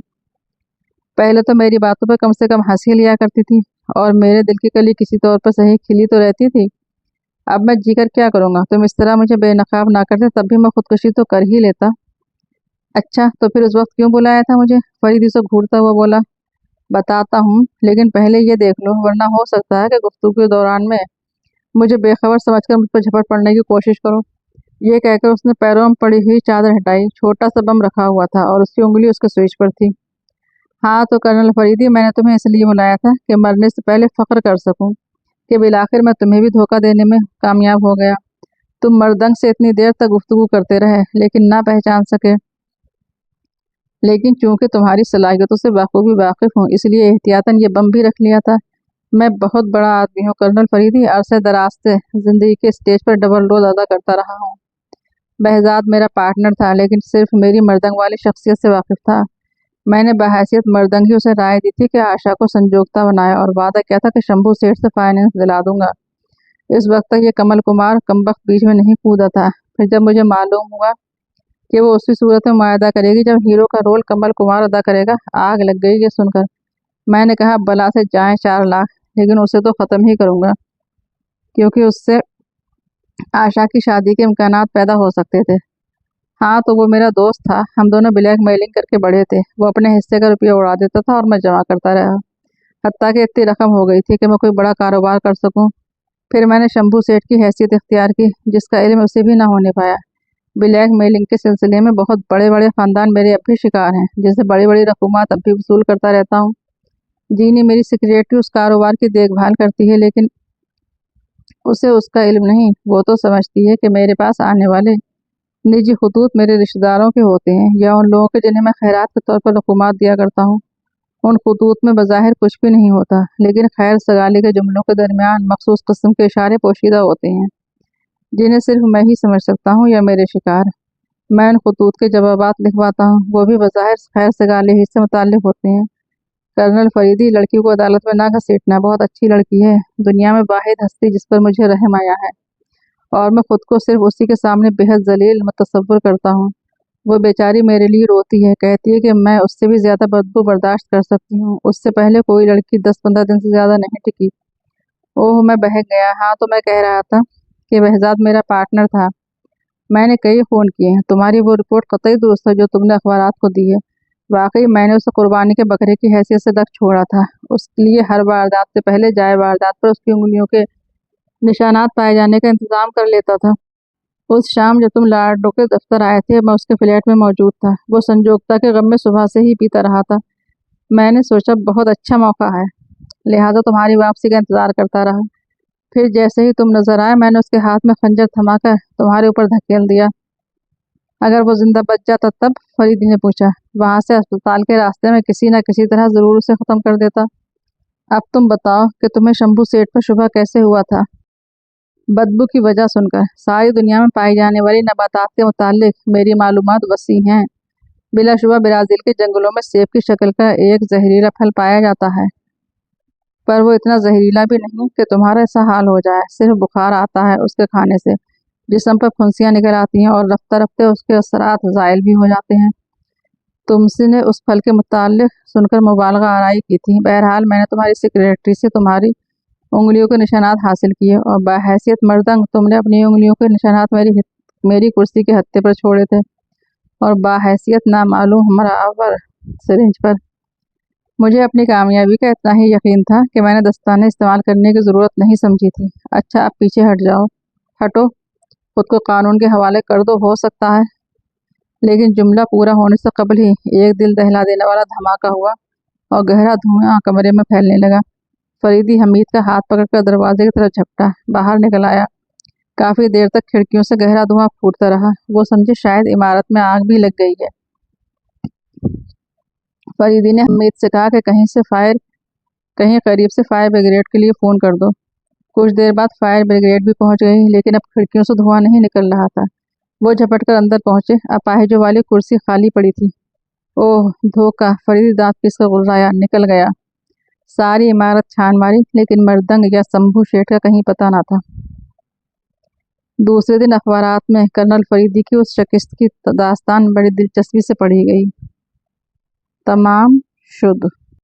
पहले तो मेरी बातों पर कम से कम हंसी लिया करती थी और मेरे दिल की कली किसी तौर पर सही खिली तो रहती थी। अब मैं जीकर क्या करूँगा? तुम इस तरह मुझे बेनकाब ना करते तब भी मैं खुदकुशी तो कर ही लेता। अच्छा, तो फिर उस वक्त क्यों बुलाया था मुझे? फरीदी से घूरता हुआ बोला। बताता हूँ, लेकिन पहले ये देख लो, वरना हो सकता है कि गुफ्तगू के दौरान में मुझे बेखबर समझकर मुझ पर झपट पड़ने की कोशिश करो। ये कहकर उसने पैरों में पड़ी हुई चादर हटाई। छोटा सा बम रखा हुआ था और उसकी उंगली उसके स्विच पर थी। हाँ तो कर्नल फरीदी, मैंने तुम्हें इसलिए बुलाया था कि मरने से पहले फख्र कर सकूं कि बिलाखिर मैं तुम्हें भी धोखा देने में कामयाब हो गया। तुम मर्दंग से इतनी देर तक गुफ्तगू करते रहे, लेकिन ना पहचान सके। लेकिन चूंकि तुम्हारी सलाहियतों से बखूबी वाकिफ हूँ, इसलिए एहतियातन ये बम भी रख लिया था। मैं बहुत बड़ा आदमी हूँ कर्नल फरीदी, अरसे दराज से जिंदगी के स्टेज पर डबल रोल अदा करता रहा हूँ। बहजाद मेरा पार्टनर था, लेकिन सिर्फ मेरी मर्दंग वाली शख्सियत से वाकिफ था। میں نے बहैसियत मर्दंगी उसे राय दी थी कि आशा को संजोगता बनाए और वादा किया था कि शंभू सेठ से फाइनेंस दिला दूंगा। इस वक्त तक ये कमल कुमार कमबख्त बीच में नहीं कूदा था। फिर जब मुझे मालूम हुआ कि वो उसी सूरत में मुआहदा करेगी जब हीरो का रोल कमल कुमार अदा करेगा, आग लग गई ये सुनकर। मैंने कहा बला से जाएं 4 लाख, लेकिन उसे तो ख़त्म ही करूँगा, क्योंकि उससे आशा की शादी के इम्कानात पैदा हो सकते थे। हाँ तो वो मेरा दोस्त था, हम दोनों ब्लैक मेलिंग करके बढ़े थे। वो अपने हिस्से का रुपया उड़ा देता था और मैं जमा करता रहा, हत्ता कि इतनी रकम हो गई थी कि मैं कोई बड़ा कारोबार कर सकूं। फिर मैंने शंभू सेठ की हैसियत इख्तियार की, जिसका इल्म उसे भी ना होने पाया। ब्लैक मेलिंग के सिलसिले में बहुत बड़े बड़े ख़ानदान मेरे अब भी शिकार हैं, जिससे बड़ी बड़ी रकूमात अब भी वसूल करता रहता हूँ। जीनी मेरी सेक्रेटरी उस कारोबार की देखभाल करती है, लेकिन उसे उसका इल्म नहीं। वो तो समझती है कि मेरे पास आने वाले निजी खतूत मेरे रिश्तेदारों के होते हैं या उन लोगों के जिन्हें मैं खैरात के तौर पर रकूमात दिया करता हूँ। उन खतूत में बज़ाहिर कुछ भी नहीं होता, लेकिन खैर सगाली के जुमलों के दरमियान मखसूस किस्म के इशारे पोशीदा होते हैं, जिन्हें सिर्फ मैं ही समझ सकता हूँ या मेरे शिकार। मैं उन खतूत के जवाबात लिखवाता हूँ, वो भी बज़ाहिर खैर सगाली ही से मुताल्लिक़ होते हैं। कर्नल फरीदी, लड़की को अदालत में ना घसीटना, बहुत अच्छी लड़की है, दुनिया में वाहिद हस्ती जिस पर मुझे रहम आया है, और मैं खुद को सिर्फ उसी के सामने बेहद जलील मुतसव्वुर करता हूँ। वो बेचारी मेरे लिए रोती है, कहती है कि मैं उससे भी ज़्यादा बदबू बर्दाश्त कर सकती हूँ। उससे पहले कोई लड़की 10-15 दिन से ज़्यादा नहीं टिकी। ओह, मैं बहक गया। हाँ तो मैं कह रहा था कि बहजाद मेरा पार्टनर था। मैंने कई फ़ोन किए हैं। तुम्हारी वो रिपोर्ट कतई दुरुस्त है जो तुमने अखबारात को दी है। वाकई मैंने उसे कुर्बानी के बकरे की हैसियत से रख छोड़ा था। उसके लिए हर वारदात से पहले जाए वारदात पर उसकी उंगलियों के निशानात पाए जाने का इंतज़ाम कर लेता था। उस शाम जब तुम लाडो के दफ्तर आए थे, मैं उसके फ्लैट में मौजूद था। वो संजोगता के गम में सुबह से ही पीता रहा था। मैंने सोचा बहुत अच्छा मौका है, लिहाजा तुम्हारी वापसी का इंतज़ार करता रहा। फिर जैसे ही तुम नजर आए, मैंने उसके हाथ में खंजर थमाकर तुम्हारे ऊपर धकेल दिया। अगर वो जिंदा बच जाता तब? फरीदी ने पूछा। वहां से अस्पताल के रास्ते में किसी न किसी तरह जरूर उसे खत्म कर देता। अब तुम बताओ कि तुम्हें शंभू सेठ पर शुबह कैसे हुआ था? बदबू की वजह सुनकर। सारी दुनिया में पाई जाने वाली नबातात के मुतालिक मेरी मालूमात वसी हैं। बिलाशुबा ब्राज़ील के जंगलों में सेब की शक्ल का एक जहरीला फल पाया जाता है, पर वो इतना जहरीला भी नहीं कि तुम्हारा ऐसा हाल हो जाए। सिर्फ बुखार आता है उसके खाने से, जिस्म पर फुंसियाँ निकल आती हैं और रफ्ता रफ्ते उसके असरात ज़ाइल भी हो जाते हैं। तुमसे ने उस फल के मुताल्लिक सुनकर मुबालगा आराई की थी। बहरहाल मैंने तुम्हारी सेक्रेटरी से तुम्हारी उंगलियों के निशानात हासिल किए, और बहैसियत मर्दंग तुमने अपनी उंगलियों के निशानात मेरी कुर्सी के हत्थे पर छोड़े थे, और बहैसियत नामालूम हमरावर सिरिंज पर। मुझे अपनी कामयाबी का इतना ही यकीन था कि मैंने दस्ताने इस्तेमाल करने की ज़रूरत नहीं समझी थी। अच्छा, अब पीछे हट जाओ। हटो, खुद को कानून के हवाले कर दो। हो सकता है। लेकिन जुमला पूरा होने से कबल ही एक दिल दहला देने वाला धमाका हुआ और गहरा धुआं कमरे में फैलने लगा। फरीदी हमीद का हाथ पकड़कर दरवाजे की तरफ झपटा, बाहर निकल आया। काफी देर तक खिड़कियों से गहरा धुआं फूटता रहा। वो समझे शायद इमारत में आग भी लग गई है। फरीदी ने हमीद से कहा कि कहीं करीब से फायर ब्रिगेड के लिए फ़ोन कर दो। कुछ देर बाद फायर ब्रिगेड भी पहुंच गई, लेकिन अब खिड़कियों से धुआं नहीं निकल रहा था। वो झपटकर अंदर पहुंचे। अपाहिजों वाली कुर्सी खाली पड़ी थी। ओह धोखा! फरीदी दांत पीसकर गुर्राया। निकल गया। सारी इमारत छान मारी, लेकिन मर्दंग या शंभू सेठ का कहीं पता न था। दूसरे दिन अखबारात में कर्नल फरीदी की उस शिकस्त की दास्तान बड़ी दिलचस्पी से पढ़ी गई। तमाम शुद।